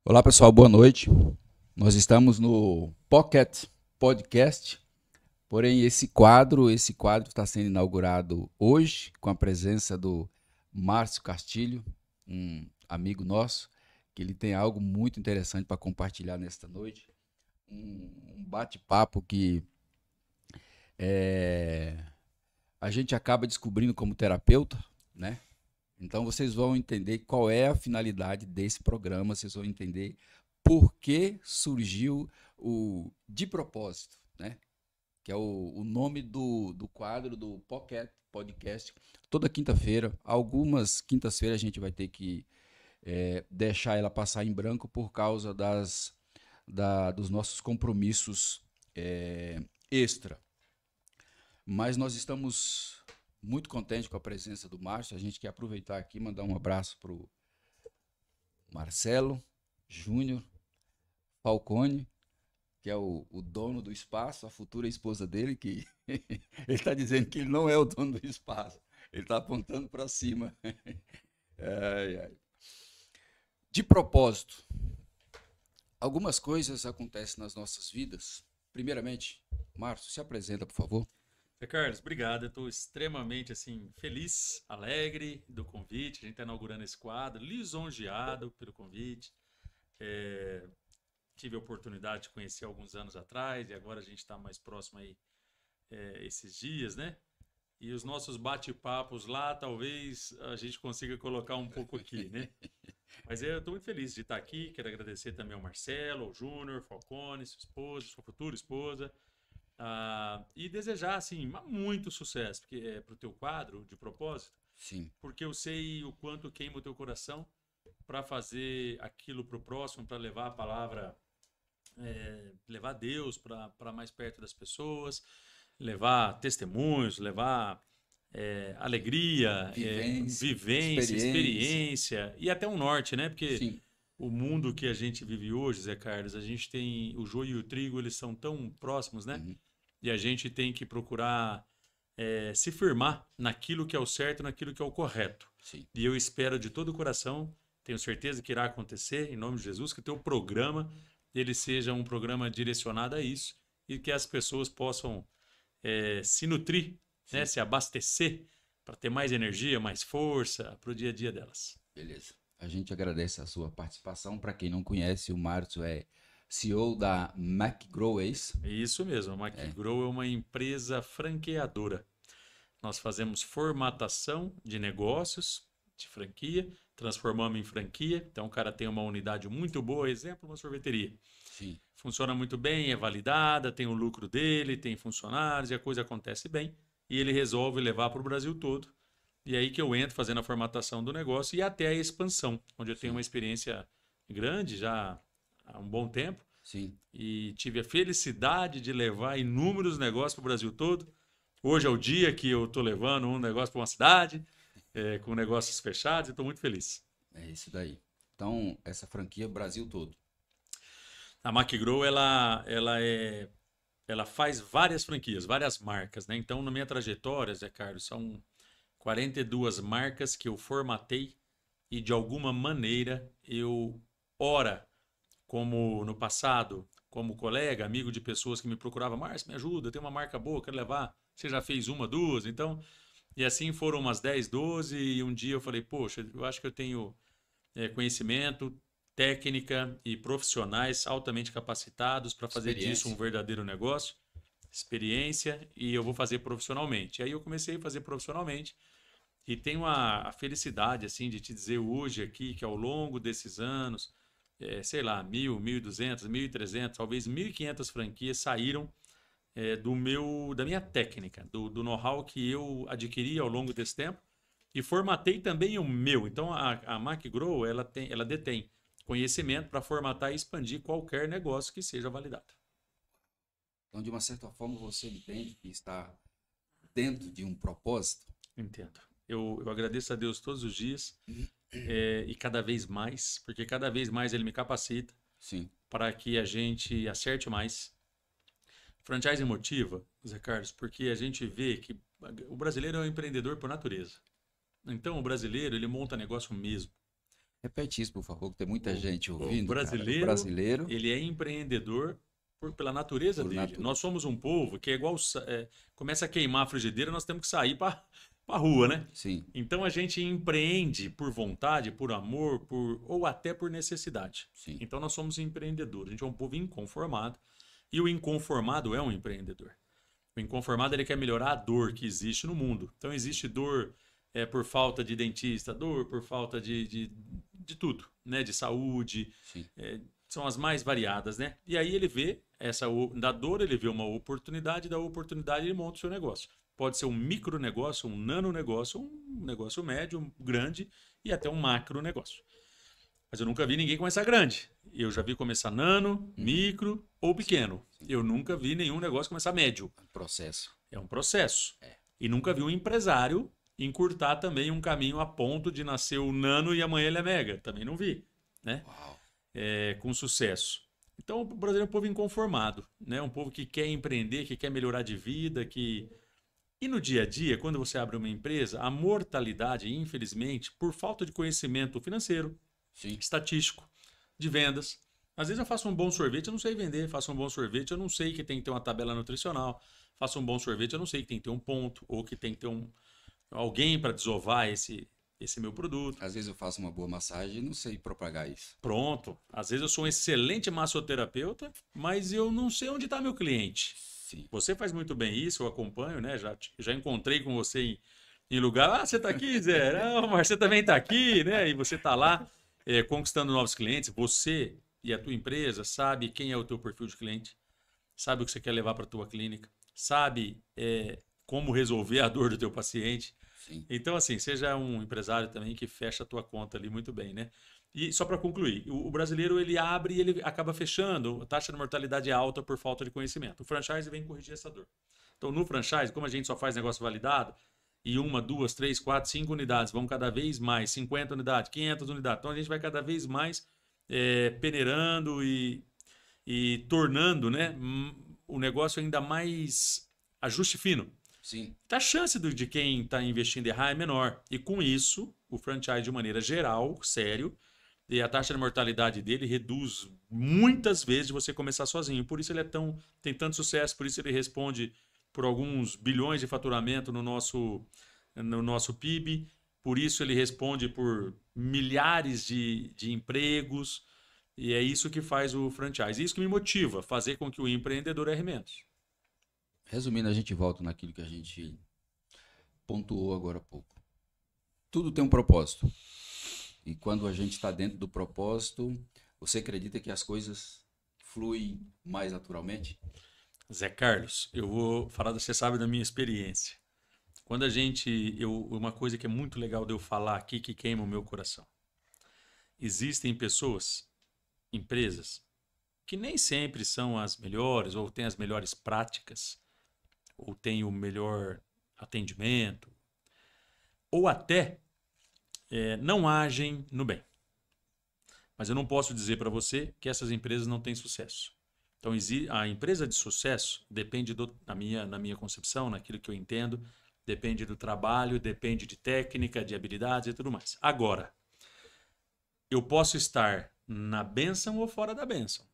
Olá pessoal, boa noite. Nós estamos no Pocket Podcast, porém esse quadro está sendo inaugurado hoje com a presença do Márcio Castilho, um amigo nosso, que ele tem algo muito interessante para compartilhar nesta noite. Um bate-papo que é, a gente acaba descobrindo como terapeuta, né? Então vocês vão entender qual é a finalidade desse programa, vocês vão entender por que surgiu o De Propósito, né? Que é o nome do quadro do Pocket Podcast. Toda quinta-feira, algumas quintas-feiras a gente vai ter que deixar ela passar em branco por causa dos nossos compromissos extra. Mas nós estamos muito contentes com a presença do Márcio. A gente quer aproveitar aqui e mandar um abraço para o Marcelo Júnior Falcone, que é o dono do espaço, a futura esposa dele, que ele está dizendo que ele não é o dono do espaço, ele está apontando para cima. Ai, ai. De propósito, algumas coisas acontecem nas nossas vidas. Primeiramente, Márcio, se apresenta, por favor. Zé Carlos, obrigado. Eu estou extremamente assim feliz, alegre do convite. A gente está inaugurando esse quadro, lisonjeado pelo convite. É, tive a oportunidade de conhecer alguns anos atrás e agora a gente está mais próximo aí esses dias, né? E os nossos bate-papos lá, talvez a gente consiga colocar um pouco aqui, né? Mas eu estou muito feliz de estar aqui. Quero agradecer também ao Marcelo, ao Júnior, Falcone, sua esposa, sua futura esposa. E desejar, assim, muito sucesso para o teu quadro, de propósito, Sim. porque eu sei o quanto queima o teu coração para fazer aquilo para o próximo, para levar a palavra, levar Deus para mais perto das pessoas, levar testemunhos, levar alegria, Vivência, vivência, experiência. experiência e até um norte, né? Porque Sim. o mundo que a gente vive hoje, Zé Carlos, a gente tem o joio e o trigo, eles são tão próximos, né? Uhum. E a gente tem que procurar se firmar naquilo que é o certo, naquilo que é o correto. Sim. E eu espero de todo o coração, tenho certeza que irá acontecer, em nome de Jesus, que o teu programa ele seja um programa direcionado a isso e que as pessoas possam se nutrir, né, Sim. se abastecer para ter mais energia, mais força para o dia a dia delas. Beleza. A gente agradece a sua participação. Para quem não conhece, o Márcio é CEO da McGraw, é isso? Isso mesmo, a McGraw é uma empresa franqueadora. Nós fazemos formatação de negócios, de franquia, transformamos em franquia. Então, o cara tem uma unidade muito boa, exemplo, uma sorveteria. Sim. Funciona muito bem, é validada, tem o lucro dele, tem funcionários e a coisa acontece bem. E ele resolve levar para o Brasil todo. E aí que eu entro fazendo a formatação do negócio e até a expansão, onde eu tenho Sim. uma experiência grande já há um bom tempo. Sim. E tive a felicidade de levar inúmeros negócios para o Brasil todo. Hoje é o dia que eu estou levando um negócio para uma cidade, com negócios fechados, e estou muito feliz. É isso daí. Então, essa franquia Brasil todo. A McGraw, ela faz várias franquias, várias marcas, né? Então, na minha trajetória, Zé Carlos, são 42 marcas que eu formatei e, de alguma maneira, eu, ora, como no passado, como colega, amigo de pessoas que me procuravam, Márcio, me ajuda, tem uma marca boa, quero levar. Você já fez uma, duas? Então, e assim foram umas 10, 12, e um dia eu falei, poxa, eu acho que eu tenho conhecimento, técnica e profissionais altamente capacitados para fazer disso um Experiência. verdadeiro negócio, experiência, e eu vou fazer profissionalmente. E aí eu comecei a fazer profissionalmente e tenho a felicidade assim de te dizer hoje aqui que ao longo desses anos, sei lá, 1.200, 1.300, talvez 1.500 franquias saíram da minha técnica, do know-how que eu adquiri ao longo desse tempo e formatei também o meu. Então a MacGrow ela detém conhecimento para formatar e expandir qualquer negócio que seja validado. Então, de uma certa forma, você entende que está dentro de um propósito? Entendo. Eu agradeço a Deus todos os dias e cada vez mais, porque cada vez mais Ele me capacita Sim. para que a gente acerte mais. Franchise motiva, Zé Carlos, porque a gente vê que o brasileiro é um empreendedor por natureza. Então o brasileiro ele monta negócio mesmo. Repete isso, por favor, que tem muita gente O ouvindo, cara. O brasileiro, brasileiro, ele é empreendedor pela natureza por dele. natureza. Nós somos um povo que é igual, começa a queimar a frigideira, nós temos que sair para a rua, né? Sim, Então a gente empreende por vontade, por amor, ou até por necessidade. sim. Então nós somos empreendedores. A gente é um povo inconformado e o inconformado é um empreendedor. O inconformado ele quer melhorar a dor que existe no mundo. Então existe dor por falta de dentista, dor por falta de tudo, né? De saúde, Sim. são as mais variadas, né? E aí ele vê da dor ele vê uma oportunidade, da oportunidade ele monta o seu negócio. Pode ser um micro negócio, um nano negócio, um negócio médio, um grande e até um macro negócio. Mas eu nunca vi ninguém começar grande. Eu já vi começar nano, micro ou pequeno. Sim. Eu nunca vi nenhum negócio começar médio. Processo. É um processo. E nunca vi um empresário encurtar também um caminho a ponto de nascer o nano e amanhã ele é mega. Também não vi, né? Uau. Com sucesso. Então o brasileiro é um povo inconformado, né? Um povo que quer empreender, que quer melhorar de vida, que... E no dia a dia, quando você abre uma empresa, a mortalidade, infelizmente, por falta de conhecimento financeiro, Sim. estatístico, de vendas. Às vezes eu faço um bom sorvete, eu não sei vender. Faço um bom sorvete, eu não sei que tem que ter uma tabela nutricional. Faço um bom sorvete, eu não sei que tem que ter um ponto ou que tem que ter alguém para desovar esse meu produto. Às vezes eu faço uma boa massagem e não sei propagar isso. Pronto. Às vezes eu sou um excelente massoterapeuta, mas eu não sei onde está meu cliente. Sim. Você faz muito bem isso, eu acompanho, né? Já encontrei com você em lugar. Ah, você está aqui, Zé? Não, mas você também está aqui, né? E você está lá conquistando novos clientes. Você e a tua empresa sabe quem é o teu perfil de cliente, sabe o que você quer levar para a tua clínica, sabe como resolver a dor do teu paciente. Sim. Então, assim, seja um empresário também que fecha a tua conta ali muito bem, né? E só para concluir, o brasileiro ele abre e ele acaba fechando, a taxa de mortalidade é alta por falta de conhecimento. O franchise vem corrigir essa dor. Então, no franchise, como a gente só faz negócio validado, e 1, 2, 3, 4, 5 unidades, vão cada vez mais, 50 unidades, 500 unidades. Então, a gente vai cada vez mais peneirando e tornando, né, o negócio ainda mais ajuste fino. Sim. A chance de quem está investindo errar é menor. E com isso, o franchise, de maneira geral, sério, e a taxa de mortalidade dele reduz muitas vezes de você começar sozinho. Por isso ele tem tanto sucesso, por isso ele responde por alguns bilhões de faturamento no nosso PIB, por isso ele responde por milhares de empregos, e é isso que faz o franchise. Isso que me motiva, fazer com que o empreendedor erre menos. Resumindo, a gente volta naquilo que a gente pontuou agora há pouco. Tudo tem um propósito. E quando a gente está dentro do propósito, você acredita que as coisas fluem mais naturalmente? Zé Carlos, eu vou falar, você sabe da minha experiência. Quando uma coisa que é muito legal de eu falar aqui que queima o meu coração. Existem pessoas, empresas, que nem sempre são as melhores, ou têm as melhores práticas, ou têm o melhor atendimento, ou até não agem no bem. Mas eu não posso dizer para você que essas empresas não têm sucesso. Então, a empresa de sucesso depende, na minha concepção, naquilo que eu entendo, depende do trabalho, depende de técnica, de habilidades e tudo mais. Agora, eu posso estar na bênção ou fora da bênção.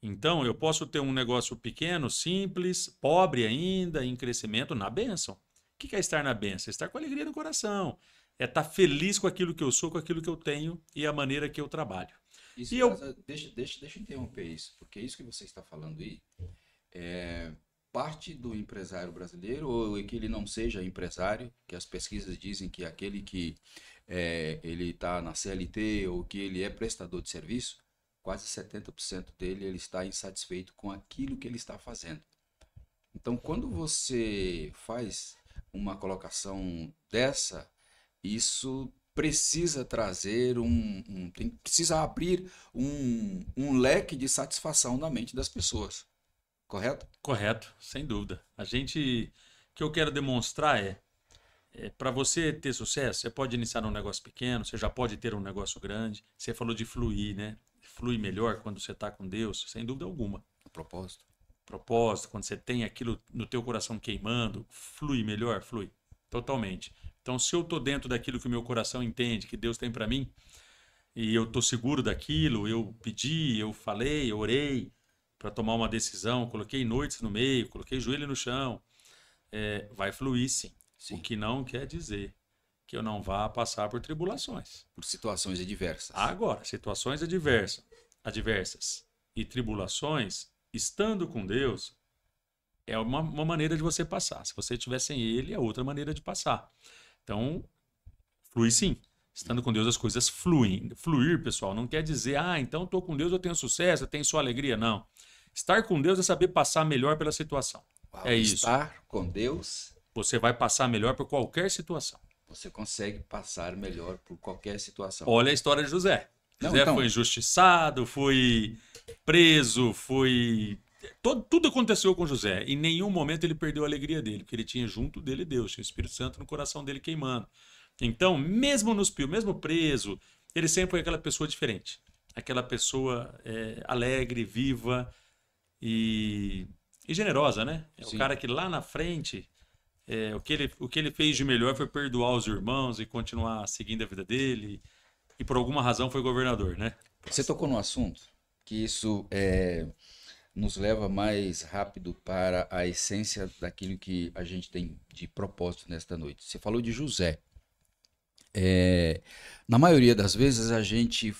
Então, eu posso ter um negócio pequeno, simples, pobre ainda, em crescimento, na bênção. O que é estar na bênção? Estar com alegria no coração. É estar feliz com aquilo que eu sou, com aquilo que eu tenho e a maneira que eu trabalho. Isso, deixa eu interromper isso, porque isso que você está falando aí é parte do empresário brasileiro, ou que ele não seja empresário, que as pesquisas dizem que aquele que ele está na CLT ou que ele é prestador de serviço, quase 70% dele ele está insatisfeito com aquilo que ele está fazendo. Então, quando você faz uma colocação dessa, isso precisa trazer precisa abrir um leque de satisfação na mente das pessoas, correto? Correto, sem dúvida. O que eu quero demonstrar para você ter sucesso, você pode iniciar num negócio pequeno, você já pode ter um negócio grande. Você falou de fluir, né? Flui melhor quando você está com Deus, sem dúvida alguma. O propósito. Propósito, quando você tem aquilo no teu coração queimando, flui melhor? Flui, totalmente. Então, se eu estou dentro daquilo que o meu coração entende, que Deus tem para mim, e eu tô seguro daquilo, eu pedi, eu falei, eu orei para tomar uma decisão, coloquei noites no meio, coloquei joelho no chão, vai fluir sim. O Sim. que não quer dizer que eu não vá passar por tribulações. Por situações adversas. Agora, situações adversas e tribulações, estando com Deus, é uma maneira de você passar. Se você estiver sem Ele, é outra maneira de passar. Então, flui sim. Estando com Deus, as coisas fluem. Fluir, pessoal, não quer dizer, então estou com Deus, eu tenho sucesso, eu tenho só alegria. Não. Estar com Deus é saber passar melhor pela situação. Ao É isso. estar com Deus, Você vai passar melhor por qualquer situação. você consegue passar melhor por qualquer situação. Olha a história de José. Não, José então, foi injustiçado, foi preso, foi. Tudo aconteceu com José. Em nenhum momento ele perdeu a alegria dele, porque ele tinha junto dele Deus, tinha o Espírito Santo no coração dele queimando. Então, mesmo mesmo preso, ele sempre foi aquela pessoa diferente. Aquela pessoa alegre, viva e generosa, né? É o sim. cara que lá na frente, o que ele fez de melhor foi perdoar os irmãos e continuar seguindo a vida dele. E por alguma razão foi governador, né? Você tocou no assunto que isso nos leva mais rápido para a essência daquilo que a gente tem de propósito nesta noite. Você falou de José. Na maioria das vezes a gente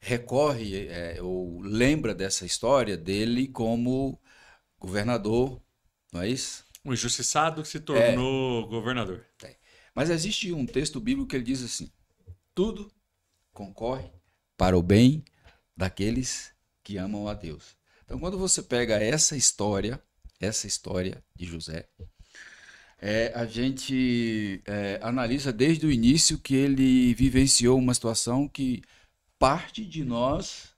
recorre ou lembra dessa história dele como governador, não é isso? Um injustiçado que se tornou governador. Mas existe um texto bíblico que ele diz assim: tudo concorre para o bem daqueles que amam a Deus. Então, quando você pega essa história de José, a gente analisa desde o início que ele vivenciou uma situação que parte de nós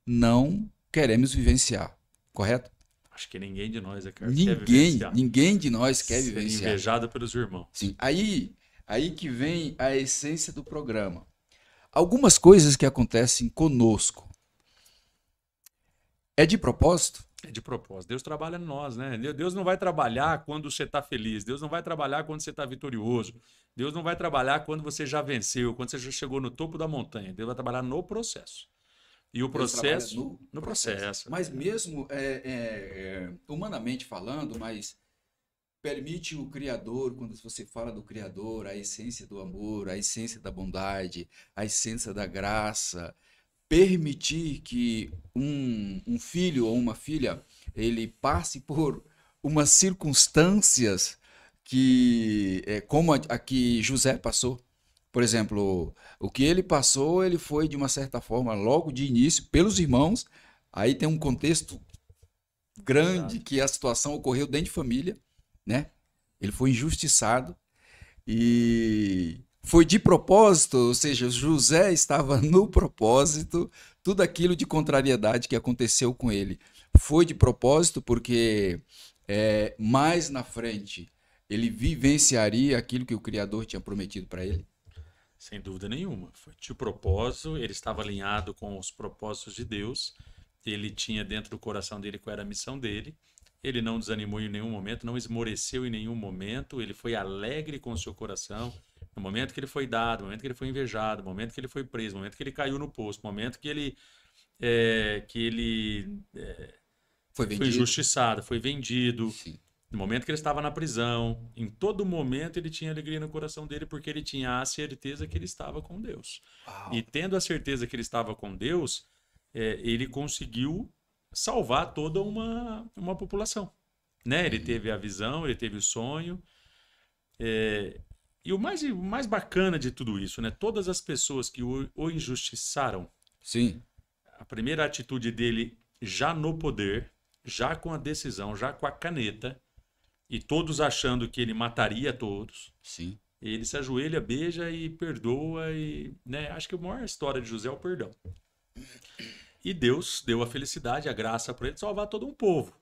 não queremos vivenciar, correto? Acho que ninguém de nós quer vivenciar. Ninguém de nós quer Ser vivenciar. invejado pelos irmãos. Sim, aí que vem a essência do programa. Algumas coisas que acontecem conosco é de propósito? É de propósito. Deus trabalha em nós, né? Deus não vai trabalhar quando você está feliz. Deus não vai trabalhar quando você está vitorioso. Deus não vai trabalhar quando você já venceu, quando você já chegou no topo da montanha. Deus vai trabalhar no processo. E o processo... No processo. Mas mesmo humanamente falando, mas permite o Criador, quando você fala do Criador, a essência do amor, a essência da bondade, a essência da graça, permitir que um filho ou uma filha ele passe por umas circunstâncias que como a que José passou. Por exemplo, o que ele passou, ele foi de uma certa forma logo de início pelos irmãos. Aí tem um contexto grande que a situação ocorreu dentro de família, né? Ele foi injustiçado e foi de propósito, ou seja, José estava no propósito, tudo aquilo de contrariedade que aconteceu com ele foi de propósito, porque mais na frente ele vivenciaria aquilo que o Criador tinha prometido para ele. Sem dúvida nenhuma. Foi de propósito, ele estava alinhado com os propósitos de Deus, ele tinha dentro do coração dele qual era a missão dele, ele não desanimou em nenhum momento, não esmoreceu em nenhum momento, ele foi alegre com o seu coração. No momento que ele foi dado, no momento que ele foi invejado, no momento que ele foi preso, no momento que ele caiu no poço, no momento que ele foi injustiçado, foi vendido, Sim. no momento que ele estava na prisão, em todo momento ele tinha alegria no coração dele porque ele tinha a certeza que ele estava com Deus. Uau. E tendo a certeza que ele estava com Deus, ele conseguiu salvar toda uma população. Né? Ele teve a visão, ele teve o sonho. E o mais bacana de tudo isso, né? Todas as pessoas que o injustiçaram, Sim. a primeira atitude dele, já no poder, já com a decisão, já com a caneta, e todos achando que ele mataria todos, Sim. ele se ajoelha, beija e perdoa. Né? Acho que a maior história de José é o perdão. E Deus deu a felicidade, a graça para ele salvar todo um povo.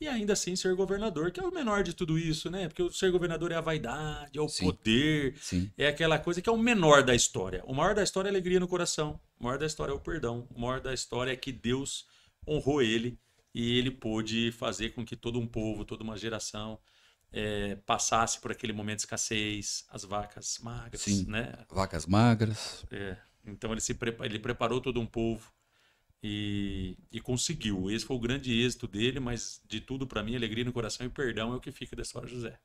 E ainda assim ser governador, que é o menor de tudo isso, né? Porque o ser governador é a vaidade, é o poder, é aquela coisa que é o menor da história. O maior da história é a alegria no coração. O maior da história é o perdão. O maior da história é que Deus honrou ele e ele pôde fazer com que todo um povo, toda uma geração passasse por aquele momento de escassez, as vacas magras, Sim. né? Vacas magras. Então ele preparou todo um povo e conseguiu. Esse foi o grande êxito dele, mas de tudo para mim, alegria no coração e perdão é o que fica da história de José.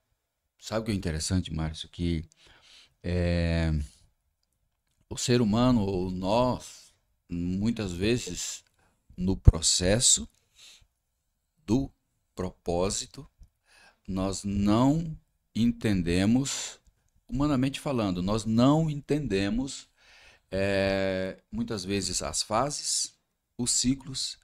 Sabe o que é interessante, Márcio? Que o ser humano, ou nós, muitas vezes, no processo do propósito, nós não entendemos, humanamente falando, nós não entendemos muitas vezes as fases, os ciclos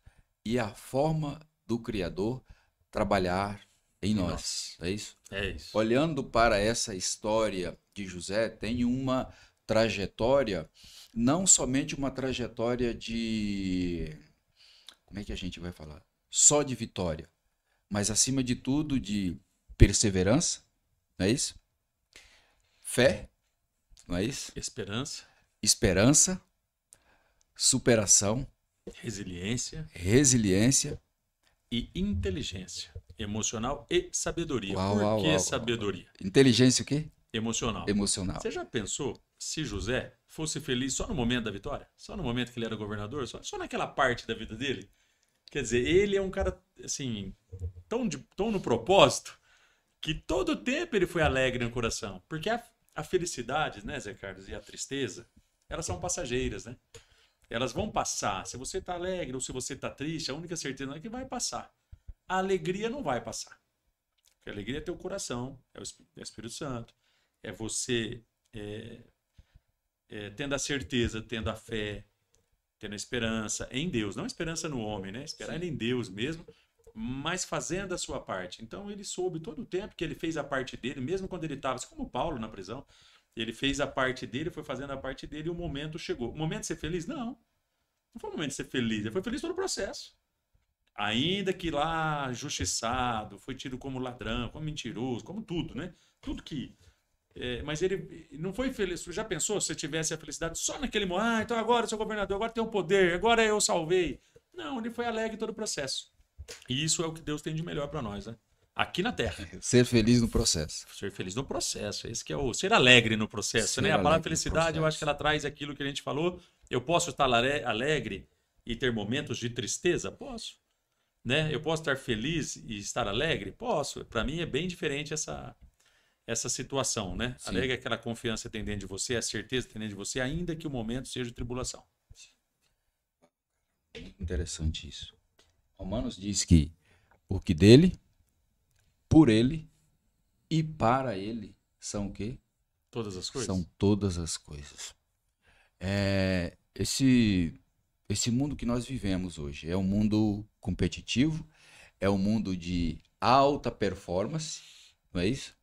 e a forma do Criador trabalhar em nós. É isso? É isso. Olhando para essa história de José, tem uma trajetória, não somente uma trajetória de, como é que a gente vai falar? Só de vitória, mas acima de tudo de perseverança, não é isso? Fé, não é isso? Esperança, superação, resiliência e inteligência emocional e sabedoria. Uau, Por que sabedoria? Inteligência o quê? Emocional. Você já pensou se José fosse feliz só no momento da vitória? Só no momento que ele era governador? Só naquela parte da vida dele? Quer dizer, ele é um cara, assim, tão no propósito que todo o tempo ele foi alegre no coração. Porque a felicidade, né, Zé Carlos, e a tristeza, elas são passageiras, né? Elas vão passar. Se você está alegre ou se você está triste, a única certeza é que vai passar. A alegria não vai passar. Porque a alegria é teu coração, é o Espírito Santo, é você tendo a certeza, tendo a fé, tendo a esperança em Deus. Não esperança no homem, né? Esperar em Deus mesmo, mas fazendo a sua parte. Então ele soube todo o tempo que ele fez a parte dele, mesmo quando ele estava, assim como Paulo na prisão, ele fez a parte dele, foi fazendo a parte dele e o momento chegou. O momento de ser feliz? Não. Não foi o momento de ser feliz, ele foi feliz todo o processo. Ainda que lá, justiçado, foi tido como ladrão, como mentiroso, como tudo, né? Tudo que... mas ele não foi feliz. Já pensou se você tivesse a felicidade só naquele momento? Então agora eu sou governador, agora tenho o poder, agora eu salvei. Não, ele foi alegre todo o processo. E isso é o que Deus tem de melhor para nós, né? Aqui na Terra. Ser feliz no processo. Ser feliz no processo. Esse que é o ser alegre no processo, né? A palavra felicidade, eu acho que ela traz aquilo que a gente falou. Eu posso estar alegre e ter momentos de tristeza? Posso. Né? Eu posso estar feliz e estar alegre? Posso. Para mim é bem diferente essa situação, né? Sim. Alegre é aquela confiança que tem dentro de você, a certeza que tem dentro de você, ainda que o momento seja de tribulação. Interessante isso. Romanos diz que porque dele, por ele e para ele são o quê? Todas as coisas? São todas as coisas. Esse mundo que nós vivemos hoje é um mundo competitivo, é um mundo de alta performance, não é isso?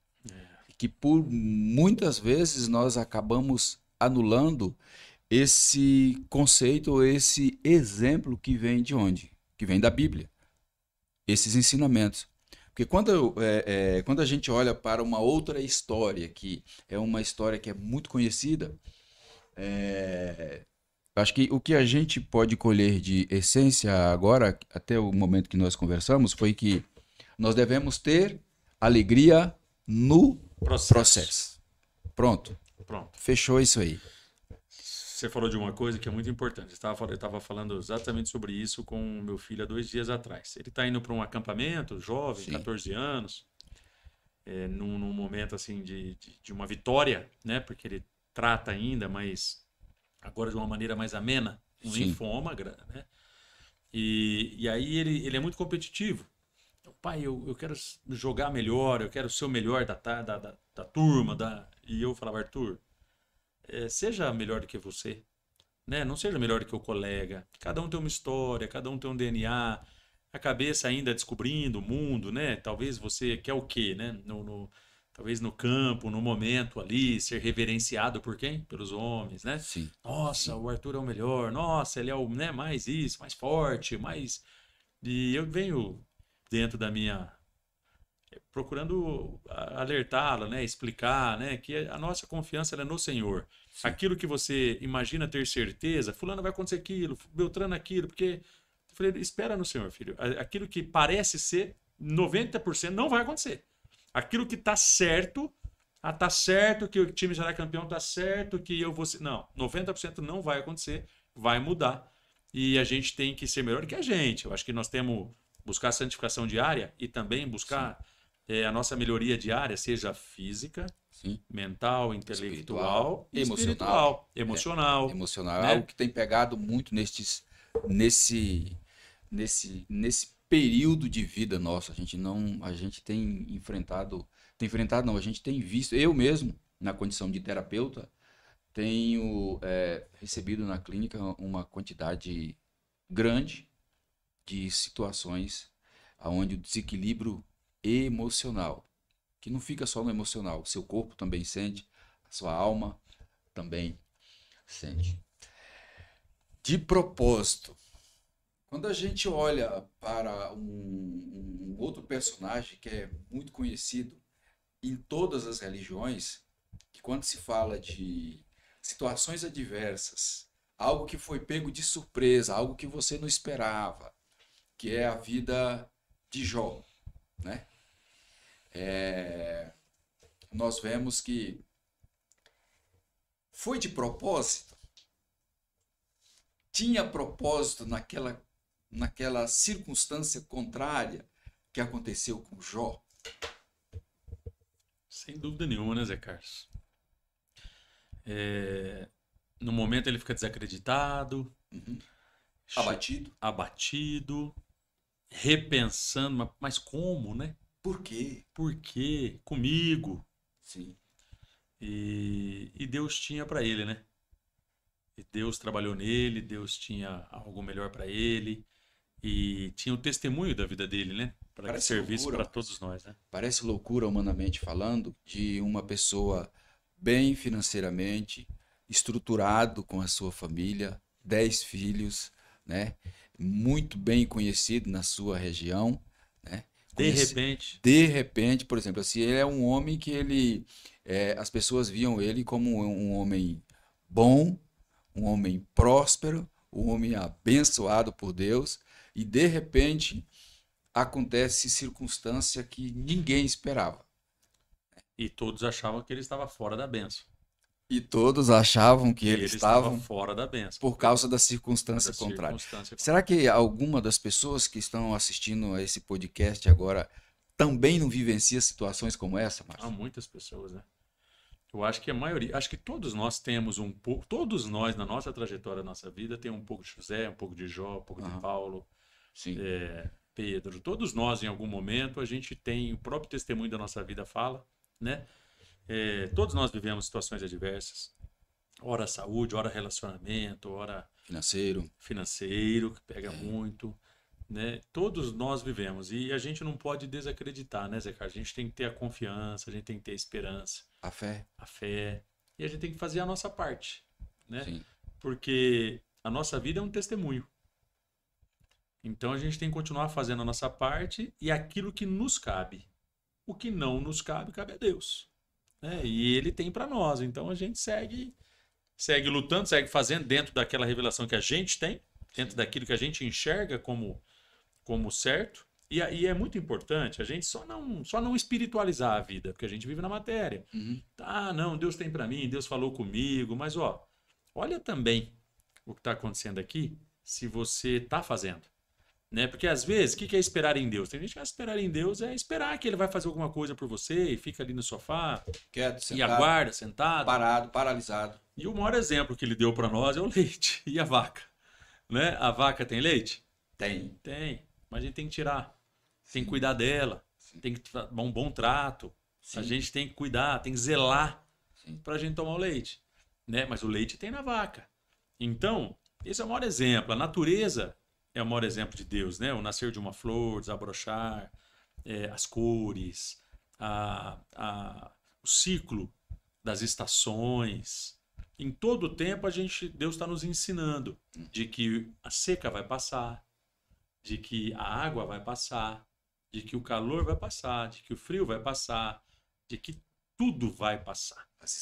Que por muitas vezes nós acabamos anulando esse conceito, esse exemplo que vem de onde? Que vem da Bíblia. Esses ensinamentos. Porque quando a gente olha para uma outra história, que é uma história que é muito conhecida, acho que o que a gente pode colher de essência agora, até o momento que nós conversamos, foi que nós devemos ter alegria no processo. Pronto. Fechou isso aí. Você falou de uma coisa que é muito importante. Eu estava falando exatamente sobre isso com o meu filho há 2 dias atrás. Ele está indo para um acampamento, jovem, Sim. 14 anos, num momento assim de uma vitória, né? Porque ele trata ainda, mas agora de uma maneira mais amena, um Sim. linfoma, né? E aí ele é muito competitivo. Pai, eu quero jogar melhor, eu quero ser o melhor da turma. E eu falava, Arthur, seja melhor do que você, né? Não seja melhor do que o colega. Cada um tem uma história, cada um tem um DNA, a cabeça ainda descobrindo o mundo, né? Talvez você quer o quê, né? Talvez no campo, no momento ali, ser reverenciado por quem? Pelos homens, né? Sim. Nossa, o Arthur é o melhor. Nossa, ele é o, né, mais isso, mais forte, mais... E eu venho dentro da minha... procurando alertá-la, né? Explicar, né? Que a nossa confiança ela é no Senhor. Sim. Aquilo que você imagina ter certeza, fulano vai acontecer aquilo, Beltrano aquilo, porque... Eu falei, espera no Senhor, filho. Aquilo que parece ser 90% não vai acontecer. Aquilo que está certo, Ah, tá certo que o time será campeão, tá certo que eu vou ser... Não, 90% não vai acontecer, vai mudar. E a gente tem que ser melhor que a gente. Eu acho que nós temos buscar santificação diária e também buscar a nossa melhoria diária, seja física, Sim. mental, intelectual e emocional. emocional. Emocional é Né? algo que tem pegado muito nesse período de vida nosso. A gente tem enfrentado não, a gente tem visto, eu mesmo, na condição de terapeuta, tenho recebido na clínica uma quantidade grande de situações onde o desequilíbrio emocional, que não fica só no emocional, o seu corpo também sente, a sua alma também sente. De propósito, quando a gente olha para um outro personagem que é muito conhecido em todas as religiões, que quando se fala de situações adversas, algo que foi pego de surpresa, algo que você não esperava, que é a vida de Jó, né? Nós vemos que foi de propósito, tinha propósito naquela circunstância contrária que aconteceu com Jó. Sem dúvida nenhuma, né, Zé Carlos? No momento ele fica desacreditado, abatido, repensando, mas como, né? Por quê? Por quê? Comigo. Sim. E Deus tinha para ele, né? E Deus trabalhou nele, Deus tinha algo melhor para ele e tinha o testemunho da vida dele, né? Para que servisse para todos nós, né? Parece loucura, humanamente falando, de uma pessoa bem financeiramente, estruturado com a sua família, 10 filhos, né? Muito bem conhecido na sua região, né? De repente, por exemplo, assim, ele é um homem que as pessoas viam ele como um homem bom, um homem próspero, um homem abençoado por Deus, e de repente acontece circunstância que ninguém esperava. E todos achavam que ele estava fora da bênção. E todos achavam que ele estava fora da bênção. Por causa da circunstância contrária. Será que alguma das pessoas que estão assistindo a esse podcast agora também não vivencia situações como essa, Márcio? Há muitas pessoas, né? Eu acho que a maioria, acho que todos nós temos um pouco, todos nós na nossa trajetória, na nossa vida, tem um pouco de José, um pouco de Jó, um pouco de Paulo, Pedro. Todos nós, em algum momento, a gente tem o próprio testemunho da nossa vida fala, né? Todos nós vivemos situações adversas. Ora saúde, ora relacionamento, ora financeiro que pega muito, né? Todos nós vivemos e a gente não pode desacreditar, né, Zé Carlos? A gente tem que ter a confiança, a gente tem que ter a esperança, a fé, e a gente tem que fazer a nossa parte, né? Sim. Porque a nossa vida é um testemunho. Então a gente tem que continuar fazendo a nossa parte e aquilo que nos cabe. O que não nos cabe, cabe a Deus, né? E Ele tem para nós. Então a gente segue lutando, segue fazendo dentro daquela revelação que a gente tem, dentro daquilo que a gente enxerga como certo. E é muito importante a gente só não espiritualizar a vida, porque a gente vive na matéria. Não, Deus tem para mim, Deus falou comigo, mas olha também o que está acontecendo aqui, se você está fazendo. Né? Porque às vezes, o que é esperar em Deus? Tem gente que esperar em Deus é esperar que ele vai fazer alguma coisa por você e fica ali no sofá, quieto, sentado, e aguarda, sentado. Parado, paralisado. E o maior exemplo que ele deu para nós é o leite e a vaca. Né? A vaca tem leite? Tem. Mas a gente tem que tirar. Tem que cuidar dela. Sim. Tem que dar um bom trato. Sim. A gente tem que cuidar, tem que zelar para a gente tomar o leite. Né? Mas o leite tem na vaca. Então, esse é o maior exemplo. A natureza é o maior exemplo de Deus, né? O nascer de uma flor, desabrochar, as cores, o ciclo das estações. Em todo o tempo, Deus está nos ensinando de que a seca vai passar, de que a água vai passar, de que o calor vai passar, de que o frio vai passar, de que tudo vai passar. As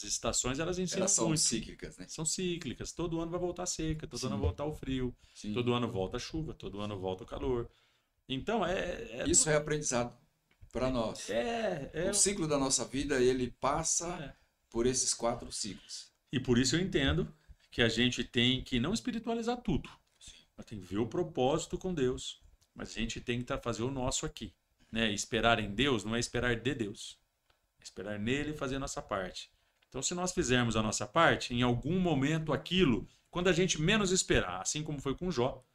estações, elas ensinam são muito. cíclicas, né? São cíclicas. Todo ano vai voltar a seca, todo ano vai voltar o frio, todo ano volta a chuva, todo ano volta o calor. Então, isso é aprendizado. para nós. É, O ciclo da nossa vida, ele passa é. por esses 4 ciclos. E por isso eu entendo que a gente tem que não espiritualizar tudo. Nós tem que ver o propósito com Deus, mas a gente tem que fazer o nosso aqui. Né? Esperar em Deus não é esperar de Deus. É esperar nele e fazer a nossa parte. Então, se nós fizermos a nossa parte, em algum momento aquilo, quando a gente menos esperar, assim como foi com Jó,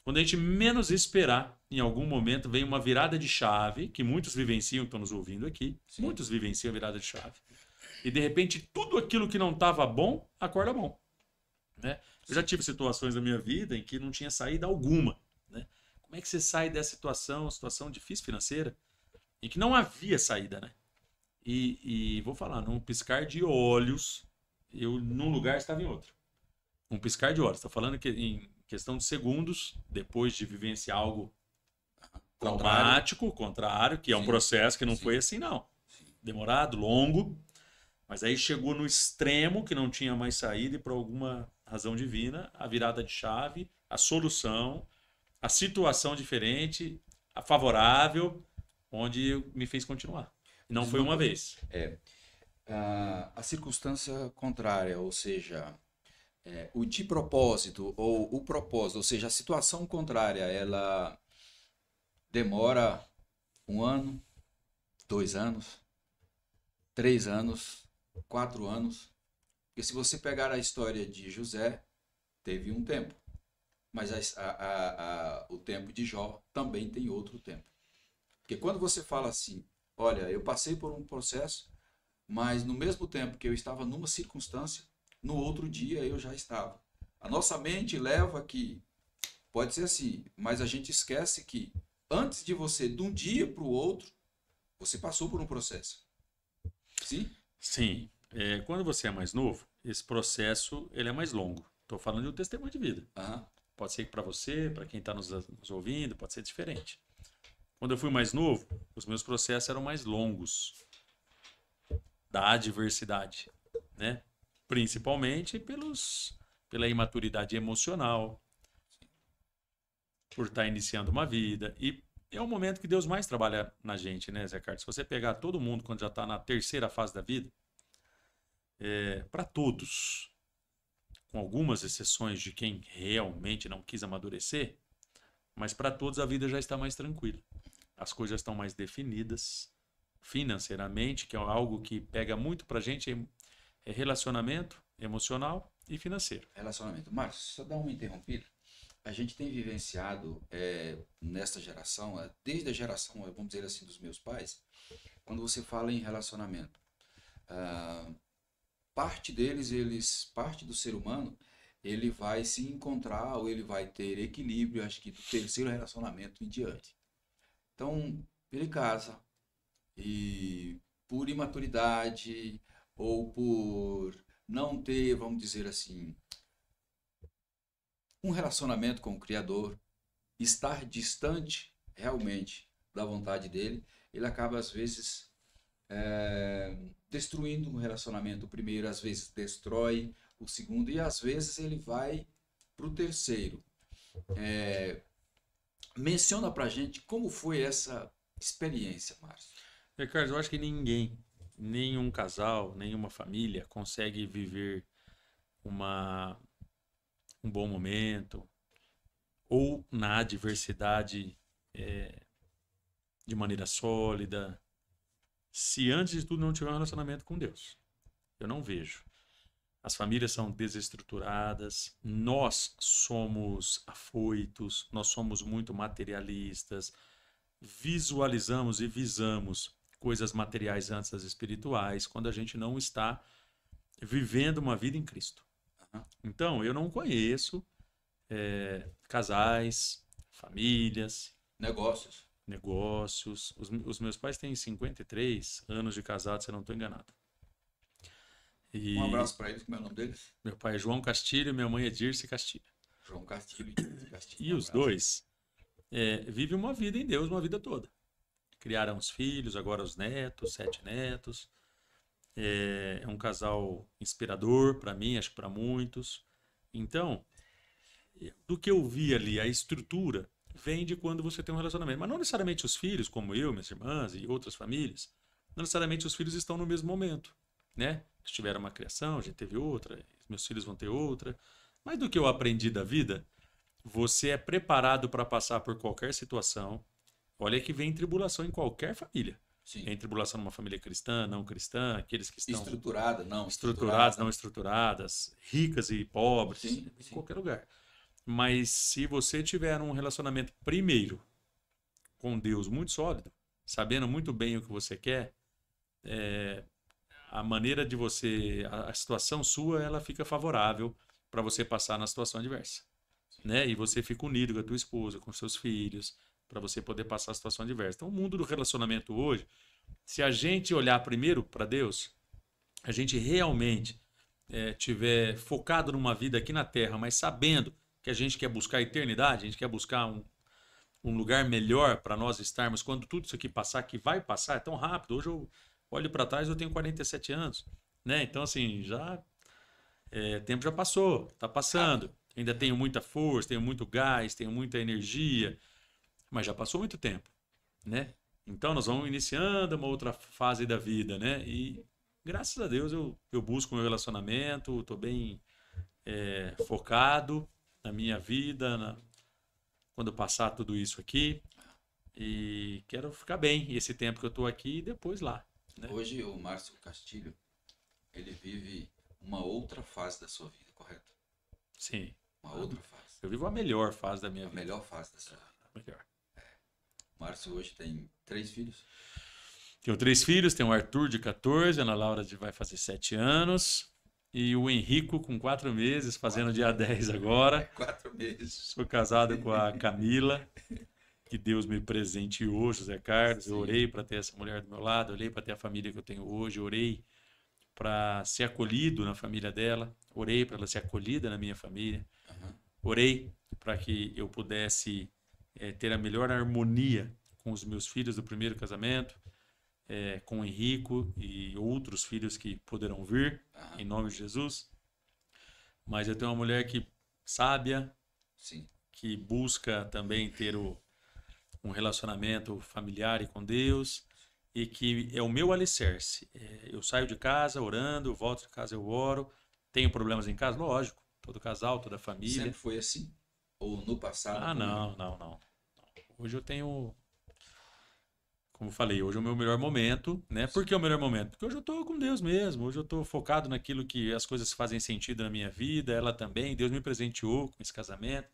quando a gente menos esperar, em algum momento vem uma virada de chave, que muitos vivenciam, que estão nos ouvindo aqui, Sim. muitos vivenciam a virada de chave. E de repente, tudo aquilo que não estava bom, acorda bom. Né? Eu já tive situações na minha vida em que não tinha saída alguma. Né? Como é que você sai dessa situação difícil financeira, em que não havia saída, né? E vou falar, num piscar de olhos, eu num lugar estava em outro. Um piscar de olhos. Estou falando que em questão de segundos, depois de vivenciar algo traumático, contrário, que é um processo que não foi assim, não. Demorado, longo. Mas aí chegou no extremo que não tinha mais saída e por alguma razão divina, a virada de chave, a solução, a situação diferente, a favorável, onde me fez continuar. E não foi uma vez. A circunstância contrária, ou seja, o de propósito ou o propósito, ou seja, a situação contrária, ela demora 1 ano, 2 anos, 3 anos, 4 anos. Porque se você pegar a história de José, teve um tempo. Mas o tempo de Jó também tem outro tempo. Porque quando você fala assim, olha, eu passei por um processo, mas no mesmo tempo que eu estava numa circunstância, no outro dia eu já estava. A nossa mente leva que, pode ser assim, mas a gente esquece que antes de você, de um dia para o outro, você passou por um processo. Sim? Sim. Quando você é mais novo, esse processo ele é mais longo. Estou falando de um testemunho de vida. Uhum. Pode ser que para você, para quem está nos ouvindo, pode ser diferente. Quando eu fui mais novo, os meus processos eram mais longos da adversidade, né? Principalmente pela imaturidade emocional, por estar iniciando uma vida. E é o momento que Deus mais trabalha na gente, né, Zé Carlos? Se você pegar todo mundo quando já está na terceira fase da vida, para todos, com algumas exceções de quem realmente não quis amadurecer, mas para todos a vida já está mais tranquila. As coisas estão mais definidas financeiramente, que é algo que pega muito para a gente, é relacionamento emocional e financeiro. Relacionamento. Marcos, só dá uma interrompida. A gente tem vivenciado nesta geração, desde a geração, vamos dizer assim, dos meus pais, quando você fala em relacionamento, parte do ser humano, ele vai se encontrar ou ele vai ter equilíbrio, acho que do terceiro relacionamento em diante. Então, ele casa e por imaturidade ou por não ter, vamos dizer assim, um relacionamento com o Criador, estar distante realmente da vontade dele, ele acaba às vezes destruindo um relacionamento. O primeiro às vezes destrói o segundo e às vezes ele vai para o terceiro. Menciona pra gente como foi essa experiência, Márcio. Ricardo, eu acho que ninguém, nenhum casal, nenhuma família consegue viver um bom momento ou na adversidade de maneira sólida, se antes de tudo não tiver um relacionamento com Deus. Eu não vejo. As famílias são desestruturadas, nós somos afoitos, nós somos muito materialistas, visualizamos e visamos coisas materiais antes das espirituais, quando a gente não está vivendo uma vida em Cristo. Então, eu não conheço casais, famílias, negócios. Os meus pais têm 53 anos de casado, se eu não estou enganado. Um abraço para eles, como é o nome deles? Meu pai é João Castilho e minha mãe é Dirce Castilho. João Castilho e Dirce Castilho. E os dois vivem uma vida em Deus, uma vida toda. Criaram os filhos, agora os netos, 7 netos. É um casal inspirador para mim, acho que para muitos. Então, do que eu vi ali, a estrutura, vem de quando você tem um relacionamento. Mas não necessariamente os filhos, como eu, minhas irmãs e outras famílias, não necessariamente os filhos estão no mesmo momento, né? Eles tiveram uma criação, a gente teve outra, meus filhos vão ter outra. Mas do que eu aprendi da vida, você é preparado para passar por qualquer situação. Olha que vem tribulação em qualquer família. Sim. Vem tribulação numa família cristã, não cristã, aqueles que estão Estruturada, não estruturadas, estruturada. não estruturadas, ricas e pobres, Sim, em sim. qualquer lugar. Mas se você tiver um relacionamento primeiro com Deus muito sólido, sabendo muito bem o que você quer, a maneira de você, a situação sua, ela fica favorável para você passar na situação adversa, né? E você fica unido com a tua esposa, com seus filhos, para você poder passar a situação adversa. Então, o mundo do relacionamento hoje, se a gente olhar primeiro para Deus, a gente realmente tiver focado numa vida aqui na Terra, mas sabendo que a gente quer buscar a eternidade, a gente quer buscar um lugar melhor para nós estarmos quando tudo isso aqui passar, que vai passar, é tão rápido. Hoje eu olho para trás, eu tenho 47 anos, né? Então, assim, tempo já passou, tá passando. Ainda tenho muita força, tenho muito gás, tenho muita energia, mas já passou muito tempo, né? Então, nós vamos iniciando uma outra fase da vida, né? E graças a Deus eu busco meu relacionamento, estou bem focado na minha vida, quando passar tudo isso aqui. E quero ficar bem esse tempo que eu estou aqui e depois lá, né? Hoje o Márcio Castilho, ele vive uma outra fase da sua vida, correto? Sim. Uma outra fase. Eu vivo a melhor fase da minha A vida. melhor fase da sua vida. A melhor. O Márcio hoje tem 3 filhos. Tenho 3 filhos, tenho o Arthur de 14, a Ana Laura vai fazer 7 anos. E o Henrico com 4 meses, fazendo dia 10 agora. 4 meses. Sou casado com a Camila, que Deus me presenteou, José Carlos. Eu orei para ter essa mulher do meu lado, orei para ter a família que eu tenho hoje, orei para ser acolhido na família dela, orei para ela ser acolhida na minha família, orei para que eu pudesse ter a melhor harmonia com os meus filhos do primeiro casamento, com o Henrico e outros filhos que poderão vir, em nome de Jesus. Mas eu tenho uma mulher que sábia, Sim. que busca também ter um relacionamento familiar e com Deus, e que é o meu alicerce. Eu saio de casa orando, eu volto de casa eu oro. Tenho problemas em casa? Lógico. Todo casal, toda família. Sempre foi assim? Ou no passado? Ah, não. Hoje eu tenho, como eu falei, hoje é o meu melhor momento, né? Por que o melhor momento? Porque hoje eu estou com Deus mesmo. Hoje eu estou focado naquilo que as coisas fazem sentido na minha vida, ela também. Deus me presenteou com esse casamento,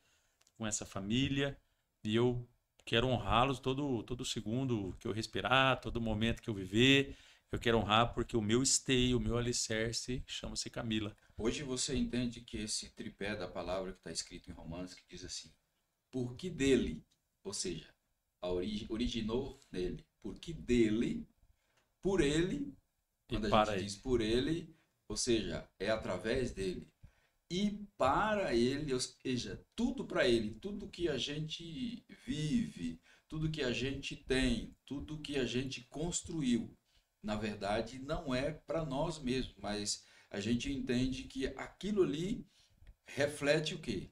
com essa família, e eu quero honrá-los todo segundo que eu respirar, todo momento que eu viver. Eu quero honrar porque o meu esteio, o meu alicerce chama-se Camila. Hoje você entende que esse tripé da palavra que está escrito em Romanos, que diz assim, porque dele, ou seja, originou nele, porque dele, por ele, quando a gente diz por ele, ou seja, é através dele, e para ele, ou seja, tudo para ele, tudo que a gente vive, tudo que a gente tem, tudo que a gente construiu, na verdade não é para nós mesmos, mas a gente entende que aquilo ali reflete o quê?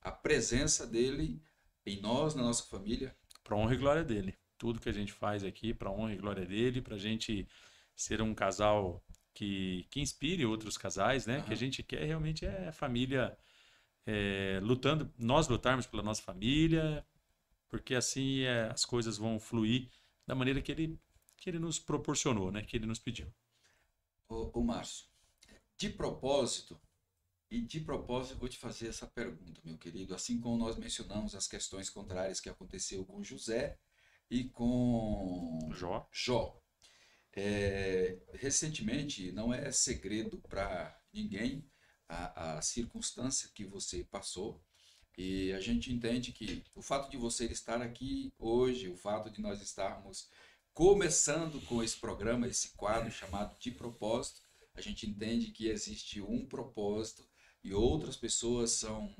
A presença dele em nós, na nossa família. Para honra e glória dele. Tudo que a gente faz aqui para honra e glória dele, para a gente ser um casal que inspire outros casais, né? Que a gente quer realmente a família lutando, nós lutarmos pela nossa família, porque assim as coisas vão fluir da maneira que ele nos proporcionou, né? Que ele nos pediu. Ô Márcio, de propósito eu vou te fazer essa pergunta, meu querido, assim como nós mencionamos as questões contrárias que aconteceu com José e com Jó. Recentemente, não é segredo para ninguém a circunstância que você passou, e a gente entende que o fato de você estar aqui hoje, o fato de nós estarmos começando com esse programa, esse quadro chamado De Propósito, a gente entende que existe um propósito e outras pessoas são,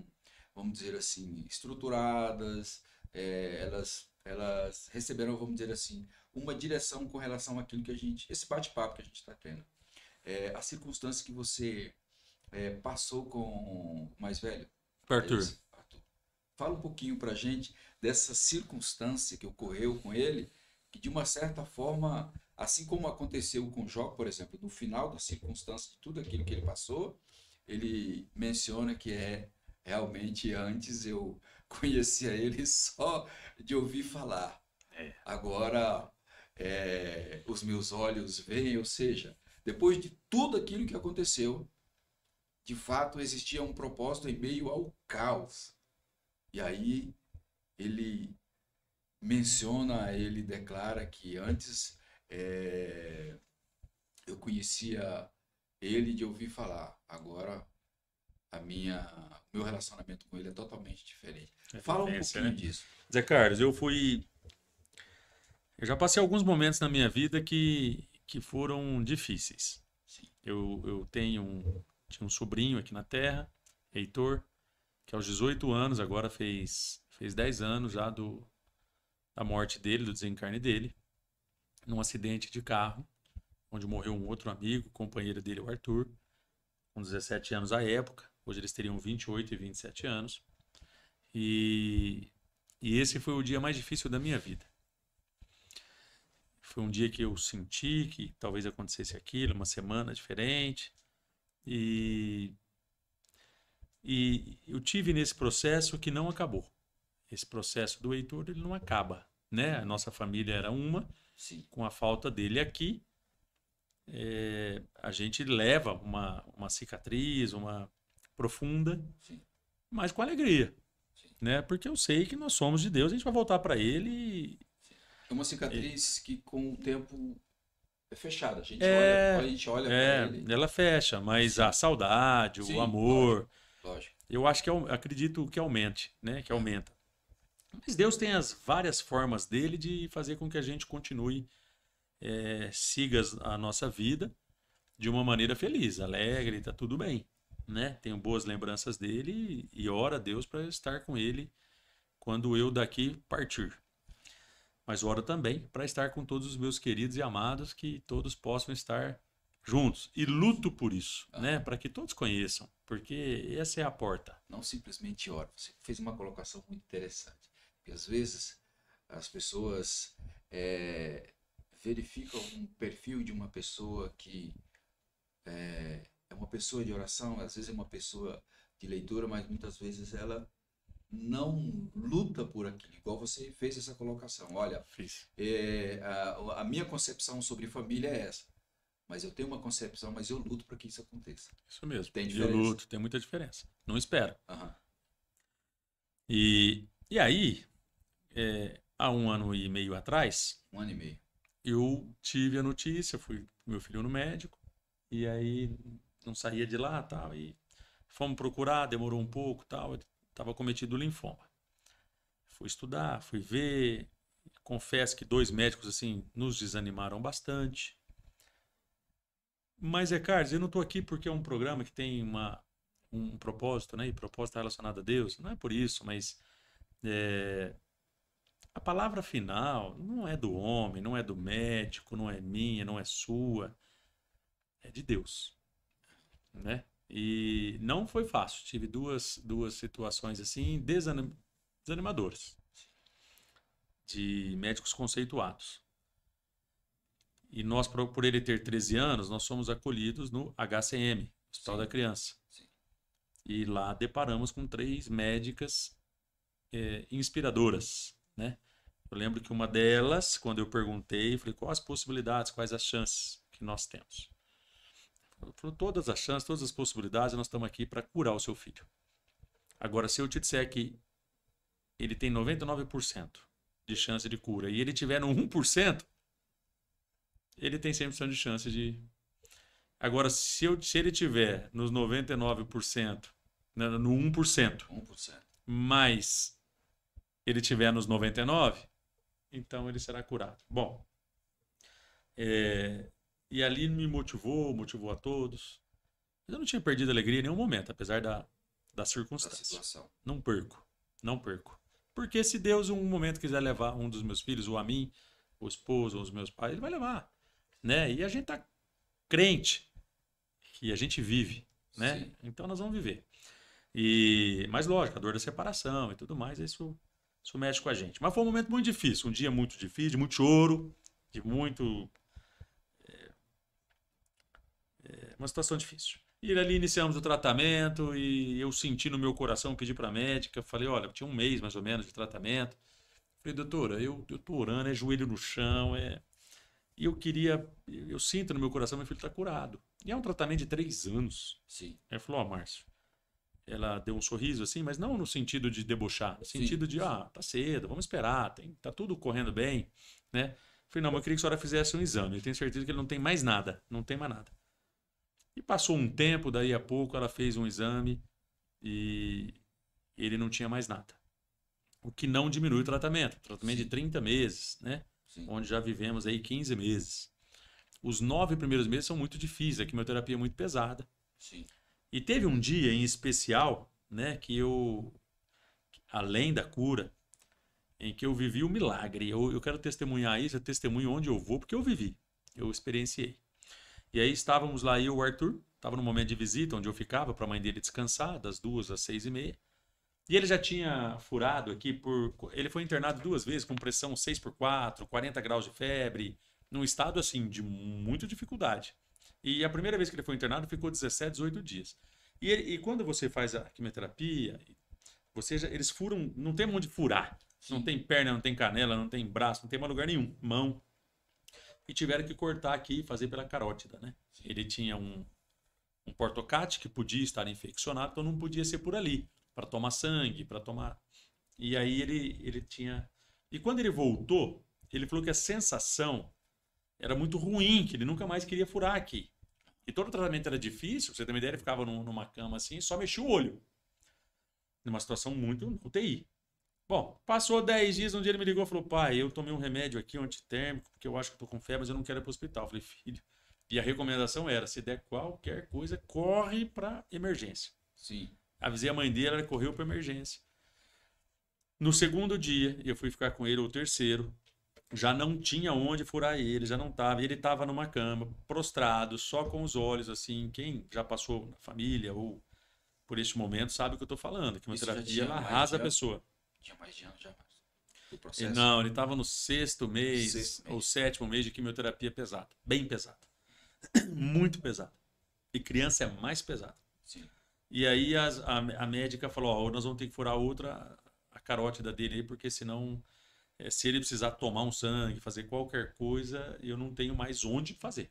vamos dizer assim, estruturadas, elas receberam, vamos dizer assim, uma direção com relação àquilo que esse bate-papo que a gente está tendo. A circunstância que você passou com o mais velho? Arthur. fala um pouquinho para a gente dessa circunstância que ocorreu com ele, que de uma certa forma, assim como aconteceu com Jó, por exemplo, no final da circunstância de tudo aquilo que ele passou, ele menciona que realmente antes eu conhecia ele só de ouvir falar. É. Agora os meus olhos veem, ou seja, depois de tudo aquilo que aconteceu, de fato existia um propósito em meio ao caos. E aí ele menciona, ele declara que antes eu conhecia ele de ouvir falar, agora meu relacionamento com ele é totalmente diferente. Fala um pouquinho disso. Zé Carlos, eu já passei alguns momentos na minha vida que foram difíceis. Sim. Eu tinha um sobrinho aqui na Terra, Heitor, que aos 18 anos, agora fez 10 anos já da morte dele, do desencarne dele, num acidente de carro, onde morreu um outro amigo, companheiro dele, o Arthur, com 17 anos à época. Hoje eles teriam 28 e 27 anos. E esse foi o dia mais difícil da minha vida. Foi um dia que eu senti que talvez acontecesse aquilo, uma semana diferente. E eu tive nesse processo que não acabou. Esse processo do Heitor, ele não acaba, né? A nossa família era uma. Sim. Com a falta dele aqui, a gente leva uma cicatriz, uma profunda, sim, mas com alegria, sim, né? Porque eu sei que nós somos de Deus, a gente vai voltar para Ele. É uma cicatriz que com o tempo é fechada. A gente olha para ele. Ela fecha, mas sim, a saudade, sim, o amor, lógico. Eu acho que acredito que aumente, né? Que aumenta. Mas Deus tem as várias formas dele de fazer com que a gente continue, siga a nossa vida de uma maneira feliz, alegre, tá tudo bem, né? Tenho boas lembranças dele e oro a Deus para estar com ele quando eu daqui partir. Mas oro também para estar com todos os meus queridos e amados, que todos possam estar juntos. E luto por isso, né? Para que todos conheçam, porque essa é a porta. Não simplesmente oro. Você fez uma colocação muito interessante. Porque às vezes as pessoas verificam um perfil de uma pessoa que é uma pessoa de oração, às vezes é uma pessoa de leitura, mas muitas vezes ela não luta por aquilo, igual você fez essa colocação. Olha, a minha concepção sobre família é essa, mas eu tenho uma concepção, mas eu luto para que isso aconteça. Isso mesmo. Tem diferença. Eu luto, tem muita diferença. Não espero. Uhum. E aí, há 1 ano e meio atrás, 1 ano e meio, eu tive a notícia, fui com meu filho no médico, e aí não saía de lá, tal, e fomos procurar, demorou um pouco, tal, estava cometido linfoma. Fui estudar, fui ver, confesso que 2 médicos assim nos desanimaram bastante. Mas, Carlos, eu não estou aqui porque é um programa que tem um propósito, né? E propósito relacionado a Deus. Não é por isso, mas a palavra final não é do homem, não é do médico, não é minha, não é sua. É de Deus, né? E não foi fácil. Tive duas situações assim desanimadoras de médicos conceituados. E nós, por ele ter 13 anos, nós somos acolhidos no HCM, Hospital da Criança. Sim. E lá deparamos com 3 médicas inspiradoras, né? Eu lembro que uma delas, quando eu perguntei, falei, quais as possibilidades, quais as chances que nós temos? Falou, todas as chances, todas as possibilidades, nós estamos aqui para curar o seu filho. Agora, se eu te disser que ele tem 99% de chance de cura e ele tiver no 1%, ele tem 100% de chance de... Agora, se ele tiver nos 99%, no 1%, mas ele tiver nos 99%, então ele será curado. Bom, e ali me motivou a todos. Mas eu não tinha perdido a alegria em nenhum momento, apesar da circunstância. Não perco. Porque se Deus, em um momento, quiser levar um dos meus filhos, ou a mim, o esposo, ou os meus pais, ele vai levar, né? E a gente tá crente que a gente vive, né? Sim. Então nós vamos viver. Mas lógico, a dor da separação e tudo mais, isso mexe com a gente. Mas foi um momento muito difícil, um dia muito difícil, de muito choro, de muito... uma situação difícil. E ali iniciamos o tratamento e eu senti no meu coração, pedi para a médica, falei, olha, tinha um mês mais ou menos de tratamento. Falei, doutora, eu tô orando, é joelho no chão, E eu sinto no meu coração, meu filho está curado. E é um tratamento de 3 anos. Sim. Ela falou, Márcio, ela deu um sorriso assim, mas não no sentido de debochar, no sentido de, tá cedo, vamos esperar, tá tudo correndo bem, né? Falei, não, mas eu queria que a senhora fizesse um exame, eu tenho certeza que ele não tem mais nada, não tem mais nada. E passou um tempo, daí a pouco ela fez um exame e ele não tinha mais nada. O que não diminui o tratamento de 30 meses, né? Sim. Onde já vivemos aí 15 meses. Os 9 primeiros meses são muito difíceis, a quimioterapia é muito pesada. Sim. E teve um dia em especial, né, que eu, além da cura, em que eu vivi o milagre. Eu quero testemunhar isso, eu testemunho onde eu vou, porque eu vivi, eu experienciei. E aí estávamos lá, eu e o Arthur, estava no momento de visita, onde eu ficava, para a mãe dele descansar, das 2 às 6h30. E ele já tinha furado aqui ele foi internado 2 vezes, com pressão 6/4, 40 graus de febre, num estado assim de muita dificuldade. E a primeira vez que ele foi internado ficou 17, 18 dias. E quando você faz a quimioterapia, eles furam, não tem onde furar. Sim. Não tem perna, não tem canela, não tem braço, não tem mais lugar nenhum, mão. E tiveram que cortar aqui e fazer pela carótida, né? Sim. Ele tinha um portocate que podia estar infeccionado, então não podia ser por ali, para tomar sangue, para tomar... E aí ele tinha... E quando ele voltou, ele falou que a sensação era muito ruim, que ele nunca mais queria furar aqui. E todo o tratamento era difícil, pra você ter uma ideia, ele ficava numa cama assim, só mexia o olho. Numa situação muito UTI. Bom, passou 10 dias, um dia ele me ligou e falou, pai, eu tomei um remédio aqui, um antitérmico, porque eu acho que eu tô com febre, mas eu não quero ir pro hospital. Eu falei, filho, e a recomendação era, se der qualquer coisa, corre para emergência. Sim. Avisei a mãe dele, ela correu para emergência. No segundo dia, eu fui ficar com ele, o terceiro, já não tinha onde furar ele, já não estava. Ele estava numa cama, prostrado, só com os olhos, assim. Quem já passou na família ou por este momento sabe o que eu estou falando. A quimioterapia, ela arrasa a pessoa. Tinha mais de ano já, do processo? Não, ele estava no 6º mês ou 7º mês de quimioterapia pesada. Bem pesada. Muito pesada. E criança é mais pesada. Sim. E aí a médica falou, ó, nós vamos ter que furar a carótida dele aí, porque senão, se ele precisar tomar um sangue, fazer qualquer coisa, eu não tenho mais onde fazer.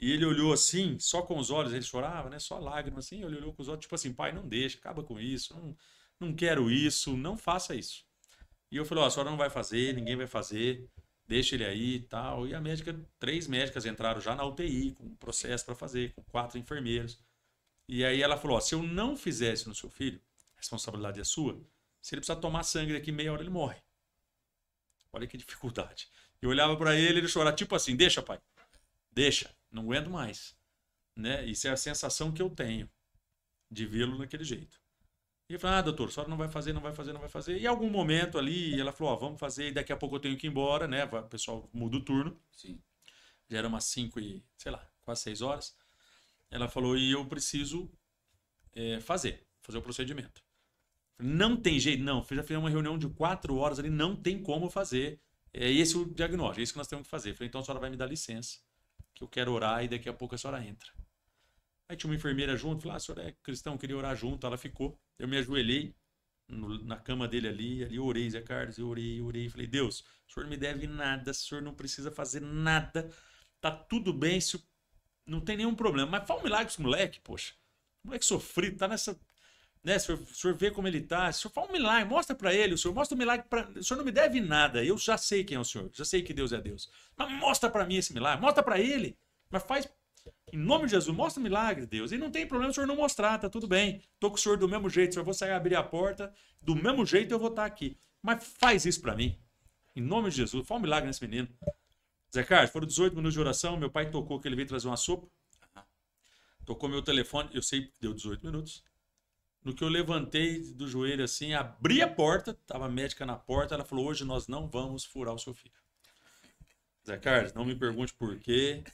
E ele olhou assim, só com os olhos, ele chorava, né? Só lágrimas assim, ele olhou com os olhos, tipo assim, pai, não deixa, acaba com isso, não quero isso, não faça isso. E eu falei, ó, a senhora não vai fazer, ninguém vai fazer, deixa ele aí e tal. E a médica, 3 médicas entraram já na UTI, com um processo para fazer, com 4 enfermeiros. E aí ela falou, ó, se eu não fizer isso no seu filho, a responsabilidade é sua, se ele precisar tomar sangue daqui meia hora, ele morre. Olha que dificuldade. Eu olhava para ele chorava, tipo assim, deixa, pai, deixa, não aguento mais. Né? Isso é a sensação que eu tenho de vê-lo daquele jeito. E eu falei, doutor, a senhora não vai fazer, não vai fazer, não vai fazer. E em algum momento ali, ela falou, ó, vamos fazer, e daqui a pouco eu tenho que ir embora, né? O pessoal muda o turno. Sim. Já era umas 5 e, sei lá, quase 6 horas. Ela falou, e eu preciso fazer o procedimento. Não tem jeito, não. Já fizemos uma reunião de 4 horas ali, não tem como fazer. É esse o diagnóstico, é isso que nós temos que fazer. Eu falei, então a senhora vai me dar licença, que eu quero orar e daqui a pouco a senhora entra. Aí tinha uma enfermeira junto, falou, a senhora é cristão, queria orar junto, ela ficou. Eu me ajoelhei na cama dele ali orei, Zé Carlos, eu orei. Falei, Deus, o senhor não me deve nada, o senhor não precisa fazer nada, tá tudo bem, não tem nenhum problema. Mas fala um milagre pra esse moleque, poxa. O moleque sofrido, tá nessa... Né? O senhor vê como ele tá. O senhor fala um milagre, mostra pra ele. O senhor mostra um milagre pra... O senhor não me deve nada. Eu já sei quem é o senhor. Já sei que Deus é Deus. Mas mostra pra mim esse milagre. Mostra pra ele. Mas faz... Em nome de Jesus, mostra o milagre, Deus. E não tem problema o senhor não mostrar, tá tudo bem. Tô com o senhor do mesmo jeito. O senhor vou sair abrir a porta. Do mesmo jeito eu vou estar aqui. Mas faz isso pra mim. Em nome de Jesus. Fala um milagre nesse menino. Zé Carlos, foram 18 minutos de oração. Meu pai tocou que ele veio trazer uma sopa. Tocou meu telefone, eu sei que deu 18 minutos. No que eu levantei do joelho assim, abri a porta, tava a médica na porta, ela falou, hoje nós não vamos furar o seu filho. Zé Carlos, não me pergunte por quê.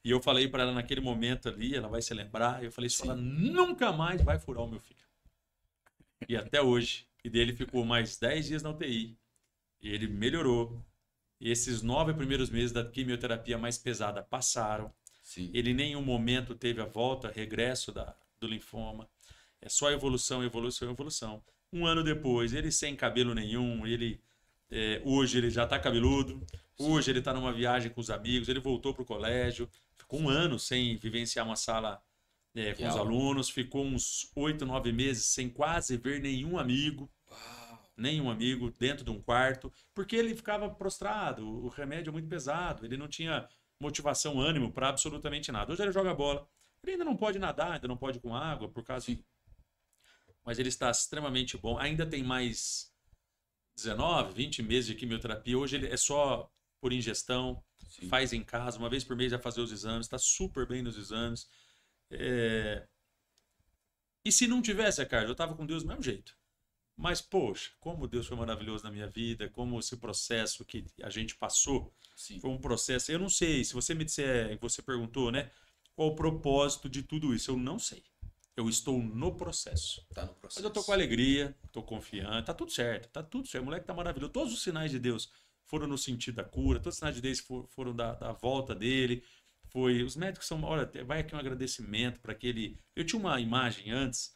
E eu falei para ela naquele momento ali, ela vai se lembrar, eu falei, ela nunca mais vai furar o meu filho. E até hoje. E dele ficou mais 10 dias na UTI. E ele melhorou. E esses 9 primeiros meses da quimioterapia mais pesada passaram. Sim. Ele em nenhum momento teve a volta, regresso do linfoma. É só evolução, evolução, evolução. Um ano depois, ele sem cabelo nenhum, hoje ele já está cabeludo, hoje ele está numa viagem com os amigos, ele voltou para o colégio, ficou um ano sem vivenciar uma sala com os alunos, ficou uns 8, 9 meses sem quase ver nenhum amigo dentro de um quarto, porque ele ficava prostrado, o remédio é muito pesado, ele não tinha motivação, ânimo para absolutamente nada. Hoje ele joga bola, ele ainda não pode nadar, ainda não pode ir com água, por causa de... Mas ele está extremamente bom, ainda tem mais 19, 20 meses de quimioterapia, hoje ele é só por ingestão, Sim. faz em casa, uma vez por mês vai fazer os exames, está super bem nos exames. E se não tivesse, Ricardo, eu estava com Deus do mesmo jeito. Mas, poxa, como Deus foi maravilhoso na minha vida, como esse processo que a gente passou, Sim. foi um processo... Eu não sei, se você me disser, você perguntou, né? Qual o propósito de tudo isso? Eu não sei. Eu estou no processo. Tá no processo. Mas eu estou com alegria, estou confiante, tá tudo certo, tá tudo certo. O moleque tá maravilhoso. Todos os sinais de Deus foram no sentido da cura, todos os sinais de Deus foram da volta dele. Os médicos são... Olha, vai aqui um agradecimento para aquele... Eu tinha uma imagem antes...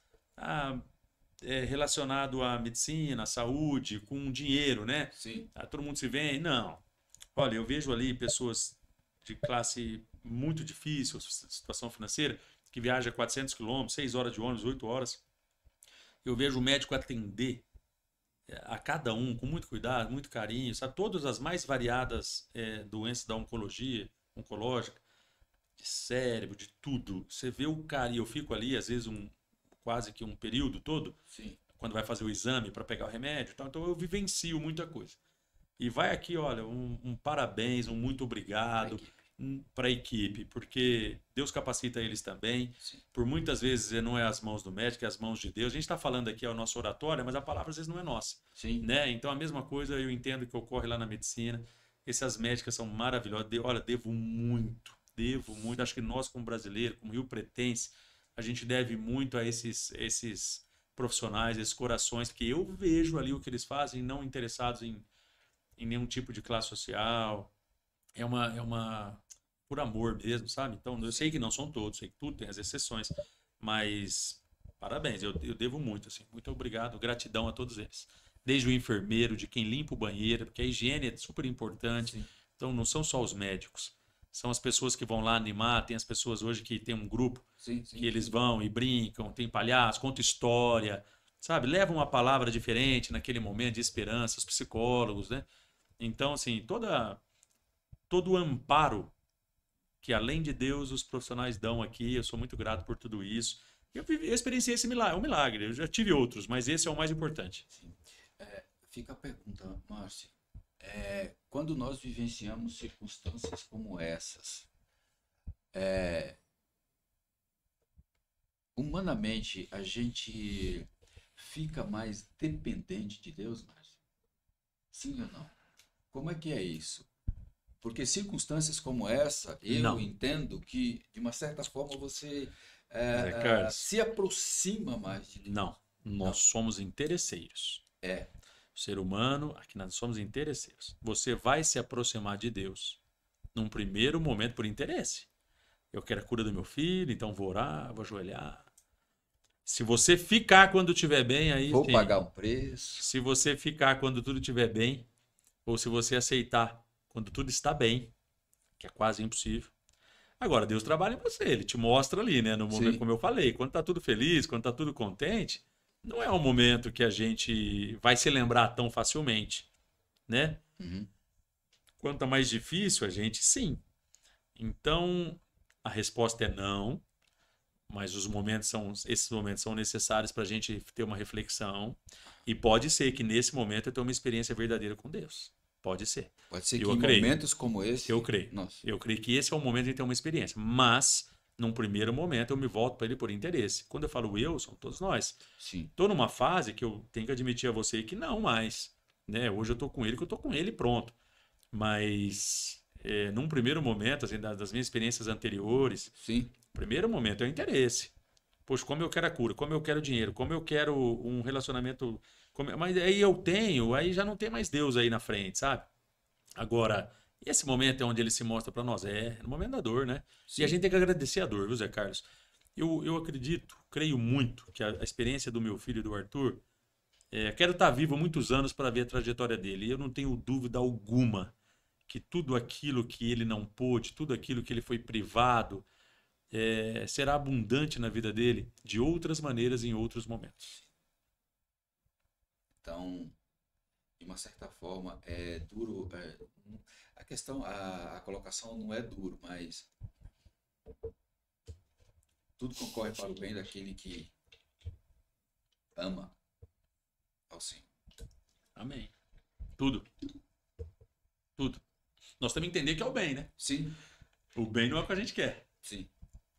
relacionado à medicina, à saúde, com dinheiro, né? Sim. Todo mundo se vê. Não. Olha, eu vejo ali pessoas de classe muito difícil, situação financeira, que viaja 400 quilômetros, 6 horas de ônibus, 8 horas. Eu vejo o médico atender a cada um com muito cuidado, muito carinho, sabe? Todas as mais variadas doenças da oncologia, oncológica, de cérebro, de tudo. Você vê o cara, e eu fico ali, às vezes, quase que um período todo, Sim. quando vai fazer o exame para pegar o remédio, então eu vivencio muita coisa. E vai aqui, olha, um parabéns, um muito obrigado para a equipe, porque Deus capacita eles também. Sim. Por muitas vezes não é as mãos do médico, é as mãos de Deus. A gente está falando aqui, é o nosso oratório, mas a palavra às vezes não é nossa. Sim. Né? Então a mesma coisa eu entendo que ocorre lá na medicina. Essas médicas são maravilhosas. Olha, devo muito. Acho que nós, como brasileiro, como Rio Pretense, a gente deve muito a esses profissionais, esses corações, porque eu vejo ali o que eles fazem, não interessados em nenhum tipo de classe social. É uma por amor mesmo, sabe? Então, eu sei que não são todos, sei que tudo tem as exceções, mas parabéns, eu devo muito, assim, muito obrigado, gratidão a todos eles. Desde o enfermeiro, de quem limpa o banheiro, porque a higiene é super importante. Sim. Então, não são só os médicos. São as pessoas que vão lá animar, tem as pessoas hoje que tem um grupo que eles vão e brincam, tem palhaço, conta história, sabe? Levam uma palavra diferente naquele momento de esperança, os psicólogos, né? Então, assim, todo o amparo que além de Deus os profissionais dão aqui, eu sou muito grato por tudo isso. Eu experienciei esse milagre, um milagre, eu já tive outros, mas esse é o mais importante. Sim. Fica a pergunta, Márcio. Quando nós vivenciamos circunstâncias como essas, humanamente a gente fica mais dependente de Deus, Márcio? Sim ou não? Como é que é isso? Porque circunstâncias como essa, eu entendo que, de uma certa forma, você se aproxima mais de Deus. Não, nós somos interesseiros. O ser humano, aqui nós somos interesseiros. Você vai se aproximar de Deus num primeiro momento por interesse. Eu quero a cura do meu filho, então vou orar, vou ajoelhar. Se você ficar quando estiver bem, aí... Vou pagar um preço. Se você ficar quando tudo estiver bem, ou se você aceitar quando tudo está bem, que é quase impossível. Agora, Deus trabalha em você, Ele te mostra ali, né? No momento, como eu falei, quando está tudo feliz, quando está tudo contente, não é um momento que a gente vai se lembrar tão facilmente, né? Uhum. Quanto mais difícil, a gente sim. Então, a resposta é não, mas esses momentos são necessários para a gente ter uma reflexão. E pode ser que nesse momento eu tenha uma experiência verdadeira com Deus. Pode ser. Pode ser que em momentos como esse... Eu creio. Nossa. Eu creio que esse é o momento de ter uma experiência. Mas, num primeiro momento, eu me volto para ele por interesse. Quando eu falo eu, são todos nós. Sim. Estou numa fase que eu tenho que admitir a você que não mais. Né? Hoje eu estou com ele, que eu estou com ele pronto. Mas, num primeiro momento, assim, das minhas experiências anteriores, sim, primeiro momento é o interesse. Poxa, como eu quero a cura, como eu quero dinheiro, como eu quero um relacionamento. Mas aí eu tenho, aí já não tem mais Deus aí na frente, sabe? Agora, esse momento é onde ele se mostra para nós. É no momento da dor, né? E a Sim. gente tem que agradecer a dor, viu, Zé Carlos? Eu acredito, creio muito que a experiência do meu filho e do Arthur. Quero estar vivo muitos anos para ver a trajetória dele. E eu não tenho dúvida alguma que tudo aquilo que ele não pôde, tudo aquilo que ele foi privado, será abundante na vida dele de outras maneiras em outros momentos. Então, de uma certa forma, é duro. A questão, a colocação não é duro, mas tudo concorre para o bem daquele que ama ao Senhor. Amém. Tudo. Tudo. Nós temos que entender que é o bem, né? Sim, O bem não é o que a gente quer. sim.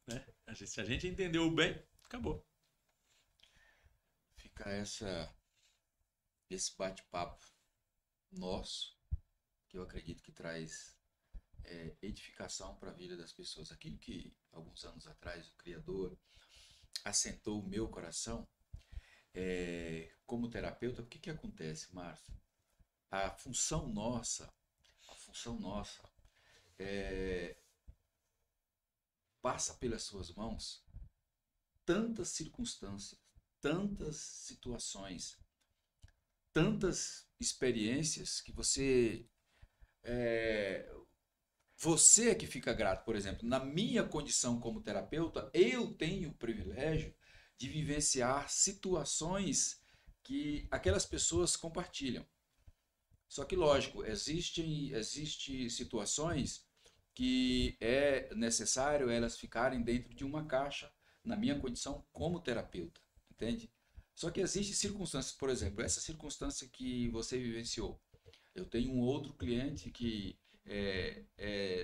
Né? Se a gente entender o bem, acabou. Fica esse bate-papo nosso, que eu acredito que traz edificação para a vida das pessoas. Aquilo que, alguns anos atrás, o Criador assentou o meu coração, como terapeuta, o que acontece, Márcio? A função nossa passa pelas suas mãos tantas circunstâncias, tantas situações, tantas experiências que você é que fica grato. Por exemplo, na minha condição como terapeuta, eu tenho o privilégio de vivenciar situações que aquelas pessoas compartilham. Só que, lógico, existe situações que é necessário elas ficarem dentro de uma caixa, na minha condição como terapeuta, entende? Só que existem circunstâncias, por exemplo, essa circunstância que você vivenciou. Eu tenho um outro cliente que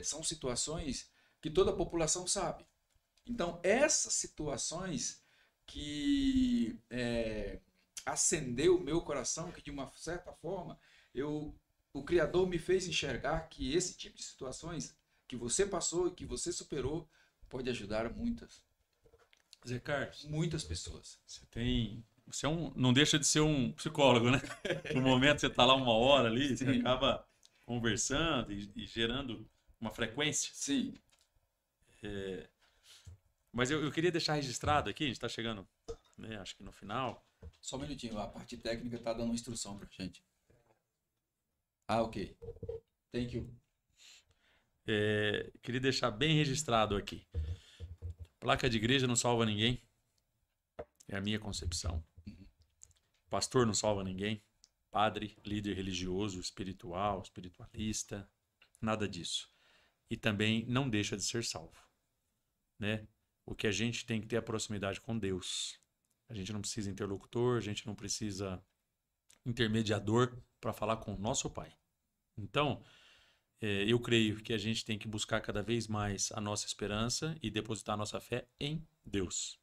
são situações que toda a população sabe. Então, essas situações que acendeu o meu coração, que de uma certa forma o Criador me fez enxergar que esse tipo de situações que você passou e que você superou pode ajudar Zé Carlos, muitas pessoas. você não deixa de ser um psicólogo, né? No momento você está lá uma hora ali, você Sim. acaba conversando e gerando uma frequência. Sim. Mas eu queria deixar registrado aqui, a gente está chegando, né, acho que no final. Só um minutinho, a parte técnica está dando uma instrução para gente. Ah, ok. Thank you. Queria deixar bem registrado aqui. Placa de igreja não salva ninguém. É a minha concepção. Pastor não salva ninguém. Padre, líder religioso, espiritual, espiritualista, nada disso. E também não deixa de ser salvo, né? O que a gente tem que ter é a proximidade com Deus. A gente não precisa interlocutor, a gente não precisa intermediador para falar com o nosso Pai. Então, eu creio que a gente tem que buscar cada vez mais a nossa esperança e depositar a nossa fé em Deus.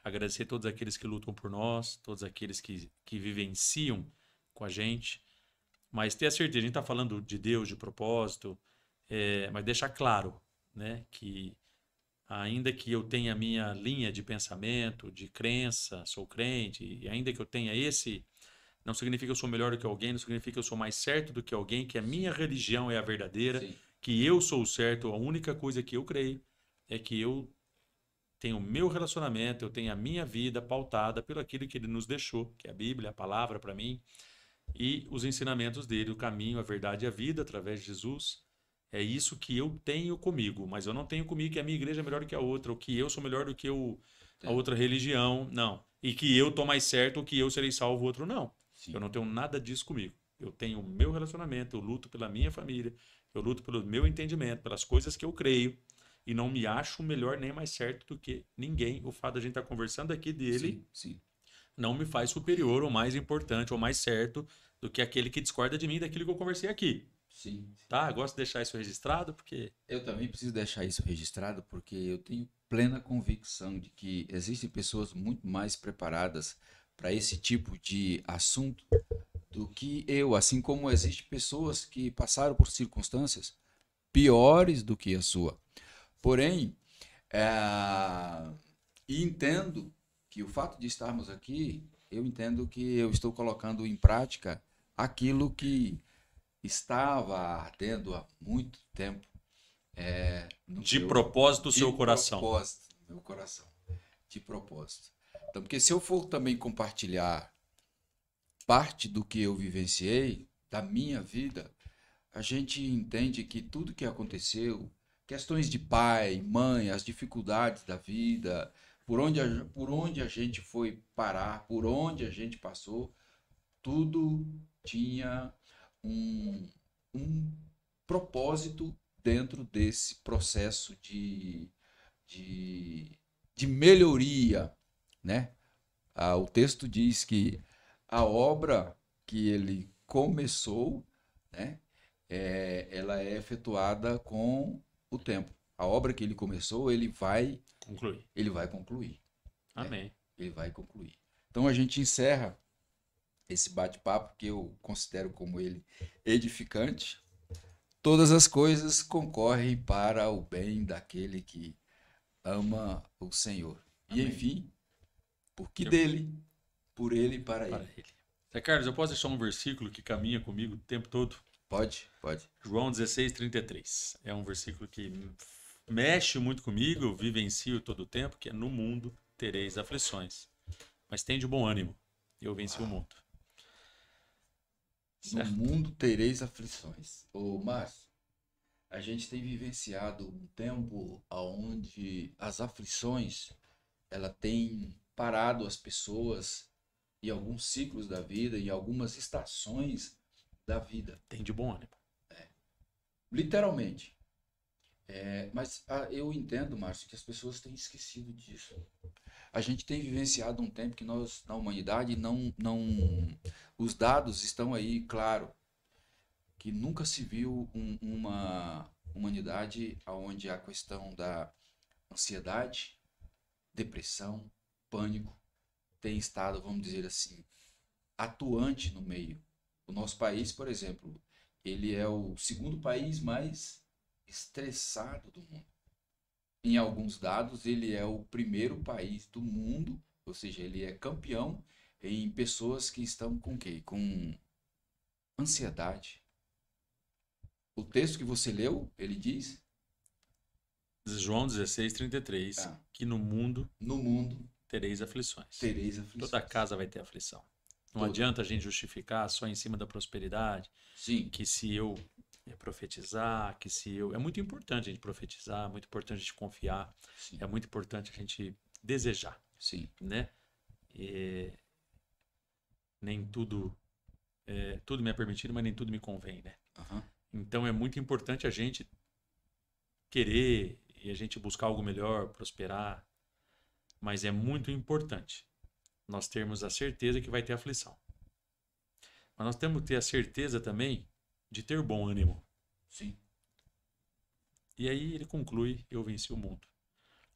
Agradecer a todos aqueles que lutam por nós, todos aqueles que vivenciam com a gente, mas ter a certeza, a gente está falando de Deus, de propósito, mas deixar claro, né, que ainda que eu tenha a minha linha de pensamento, de crença, sou crente, e ainda que eu tenha esse, não significa que eu sou melhor do que alguém, não significa que eu sou mais certo do que alguém, que a minha religião é a verdadeira, Sim. que eu sou o certo. A única coisa que eu creio é que eu tenho o meu relacionamento, eu tenho a minha vida pautada pelo aquilo que ele nos deixou, que é a Bíblia, a palavra para mim, e os ensinamentos dele, o caminho, a verdade e a vida através de Jesus. É isso que eu tenho comigo, mas eu não tenho comigo que a minha igreja é melhor do que a outra, ou que eu sou melhor do que a outra religião, não. E que eu tô mais certo, ou que eu serei salvo, o outro não. Sim. Eu não tenho nada disso comigo. Eu tenho o meu relacionamento, eu luto pela minha família, eu luto pelo meu entendimento, pelas coisas que eu creio, e não me acho melhor nem mais certo do que ninguém. O fato de a gente estar conversando aqui dele Sim. não me faz superior ou mais importante ou mais certo do que aquele que discorda de mim daquilo que eu conversei aqui. Sim. Tá? Eu gosto de deixar isso registrado porque... Eu também preciso deixar isso registrado porque eu tenho plena convicção de que existem pessoas muito mais preparadas para esse tipo de assunto do que eu, assim como existem pessoas que passaram por circunstâncias piores do que a sua. Porém, E entendo que o fato de estarmos aqui, eu entendo que eu estou colocando em prática aquilo que estava ardendo há muito tempo no De meu, propósito do de seu coração. propósito, no meu coração, de propósito. Então, porque se eu for também compartilhar parte do que eu vivenciei, da minha vida, a gente entende que tudo que aconteceu, questões de pai, mãe, as dificuldades da vida, por onde a gente foi parar, por onde a gente passou, tudo tinha um, um propósito dentro desse processo de, de melhoria, né? O texto diz que a obra que ele começou, né, ela é efetuada com o tempo. A obra que ele começou, Concluir. ele vai concluir, né? Amém. Ele vai concluir. Então a gente encerra esse bate-papo que eu considero como ele edificante. Todas as coisas concorrem para o bem daquele que ama o Senhor. E Amém. enfim, porque dele, por ele e para Para ele. ele. Zé Carlos, eu posso deixar um versículo que caminha comigo o tempo todo? Pode, pode. João 16:33. É um versículo que mexe muito comigo, eu vivencio todo o tempo, que é: no mundo tereis aflições, mas tende bom ânimo, eu venci o mundo. No Certo? mundo tereis aflições. Ô, Márcio, a gente tem vivenciado um tempo onde as aflições ela tem parado as pessoas em alguns ciclos da vida, em algumas estações da vida, Tende bom ânimo. literalmente. Mas eu entendo, Márcio, que as pessoas têm esquecido disso. A gente tem vivenciado um tempo que nós, na humanidade, os dados estão aí, claro, que nunca se viu uma humanidade onde a questão da ansiedade, depressão, pânico tem estado, vamos dizer assim, atuante no meio. O nosso país, por exemplo, ele é o segundo país mais estressado do mundo. Em alguns dados, ele é o primeiro país do mundo, ou seja, ele é campeão em pessoas que estão com quê? Com ansiedade. O texto que você leu, ele diz, João 16:33, que no mundo tereis aflições. tereis aflições. Toda casa vai ter aflição. Não Toda. adianta a gente justificar só em cima da prosperidade. Sim. Que se eu profetizar, que se eu... É muito importante a gente profetizar, é muito importante a gente confiar, Sim. é muito importante a gente desejar. Sim. Né? Nem tudo... tudo me é permitido, mas nem tudo me convém, né? Uhum. Então é muito importante a gente querer e a gente buscar algo melhor, prosperar, mas é muito importante nós termos a certeza que vai ter aflição. Mas nós temos que ter a certeza também de ter bom ânimo. Sim. E aí ele conclui: eu venci o mundo.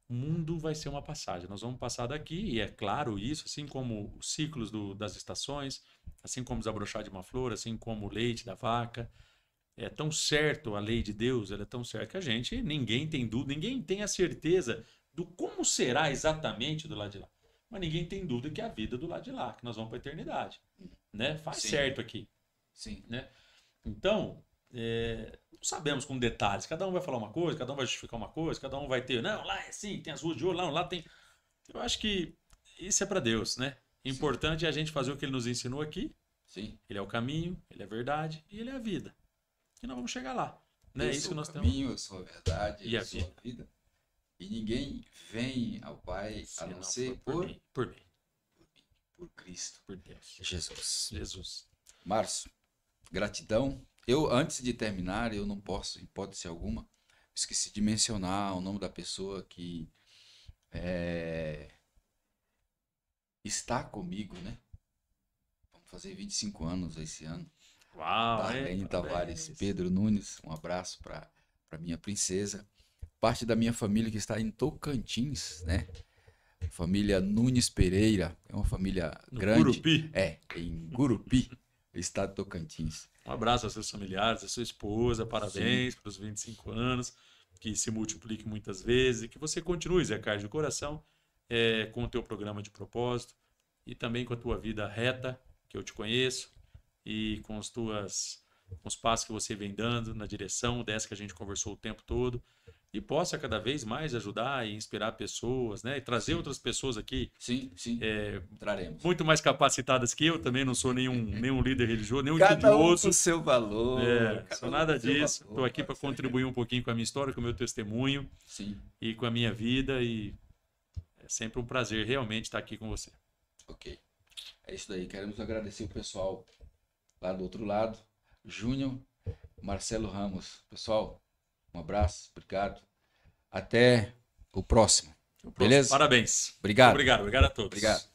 O mundo vai ser uma passagem. Nós vamos passar daqui, e é claro isso, assim como os ciclos das estações, assim como o desabrochar de uma flor, assim como o leite da vaca. É tão certo a lei de Deus, ela é tão certa que ninguém tem dúvida, ninguém tem a certeza do como será exatamente do lado de lá. Mas ninguém tem dúvida que é a vida do lado de lá, que nós vamos para a eternidade. Né? Faz Sim. certo aqui. Sim. Né? Então, não sabemos com detalhes. Cada um vai falar uma coisa, cada um vai justificar uma coisa, cada um vai ter... Não, lá é assim, tem as ruas de ouro, lá tem... Eu acho que isso é para Deus, né? Importante é a gente fazer o que ele nos ensinou aqui. Sim. Ele é o caminho, ele é a verdade e ele é a vida. E nós vamos chegar lá. Né? Eu Isso sou que nós o caminho, temos. eu sou a verdade, E eu a sou a vida. E ninguém vem ao Pai a não ser por mim. Por Cristo. Por Deus. Jesus. Márcio, gratidão. Eu, antes de terminar, eu não posso, em hipótese alguma, esqueci de mencionar o nome da pessoa que está comigo, né? Vamos fazer 25 anos esse ano. Uau, Darlene Tavares, Pedro Nunes, um abraço para minha princesa. Parte da minha família que está em Tocantins, né? Família Nunes Pereira, é uma família grande. Gurupi. Em Gurupi, estado de Tocantins. Um abraço aos seus familiares, à sua esposa, parabéns pelos 25 anos, que se multiplique muitas vezes e que você continue, Zé Carlos, de coração, com o teu programa de propósito e também com a tua vida reta, que eu te conheço, e com com os passos que você vem dando na direção dessa que a gente conversou o tempo todo, e possa cada vez mais ajudar e inspirar pessoas, né? E trazer outras pessoas aqui. Sim, traremos. Muito mais capacitadas que eu, também não sou nenhum líder religioso, nenhum Cada estudioso. Um com seu valor. Sou nada disso. Estou aqui para contribuir um pouquinho com a minha história, com o meu testemunho. Sim. E com a minha vida, e é sempre um prazer realmente estar aqui com você. Ok. É isso daí. Queremos agradecer o pessoal lá do outro lado. Júnior, Marcelo Ramos. Pessoal, um abraço, obrigado. Até o próximo. Beleza? Parabéns. Obrigado. Obrigado a todos. Obrigado.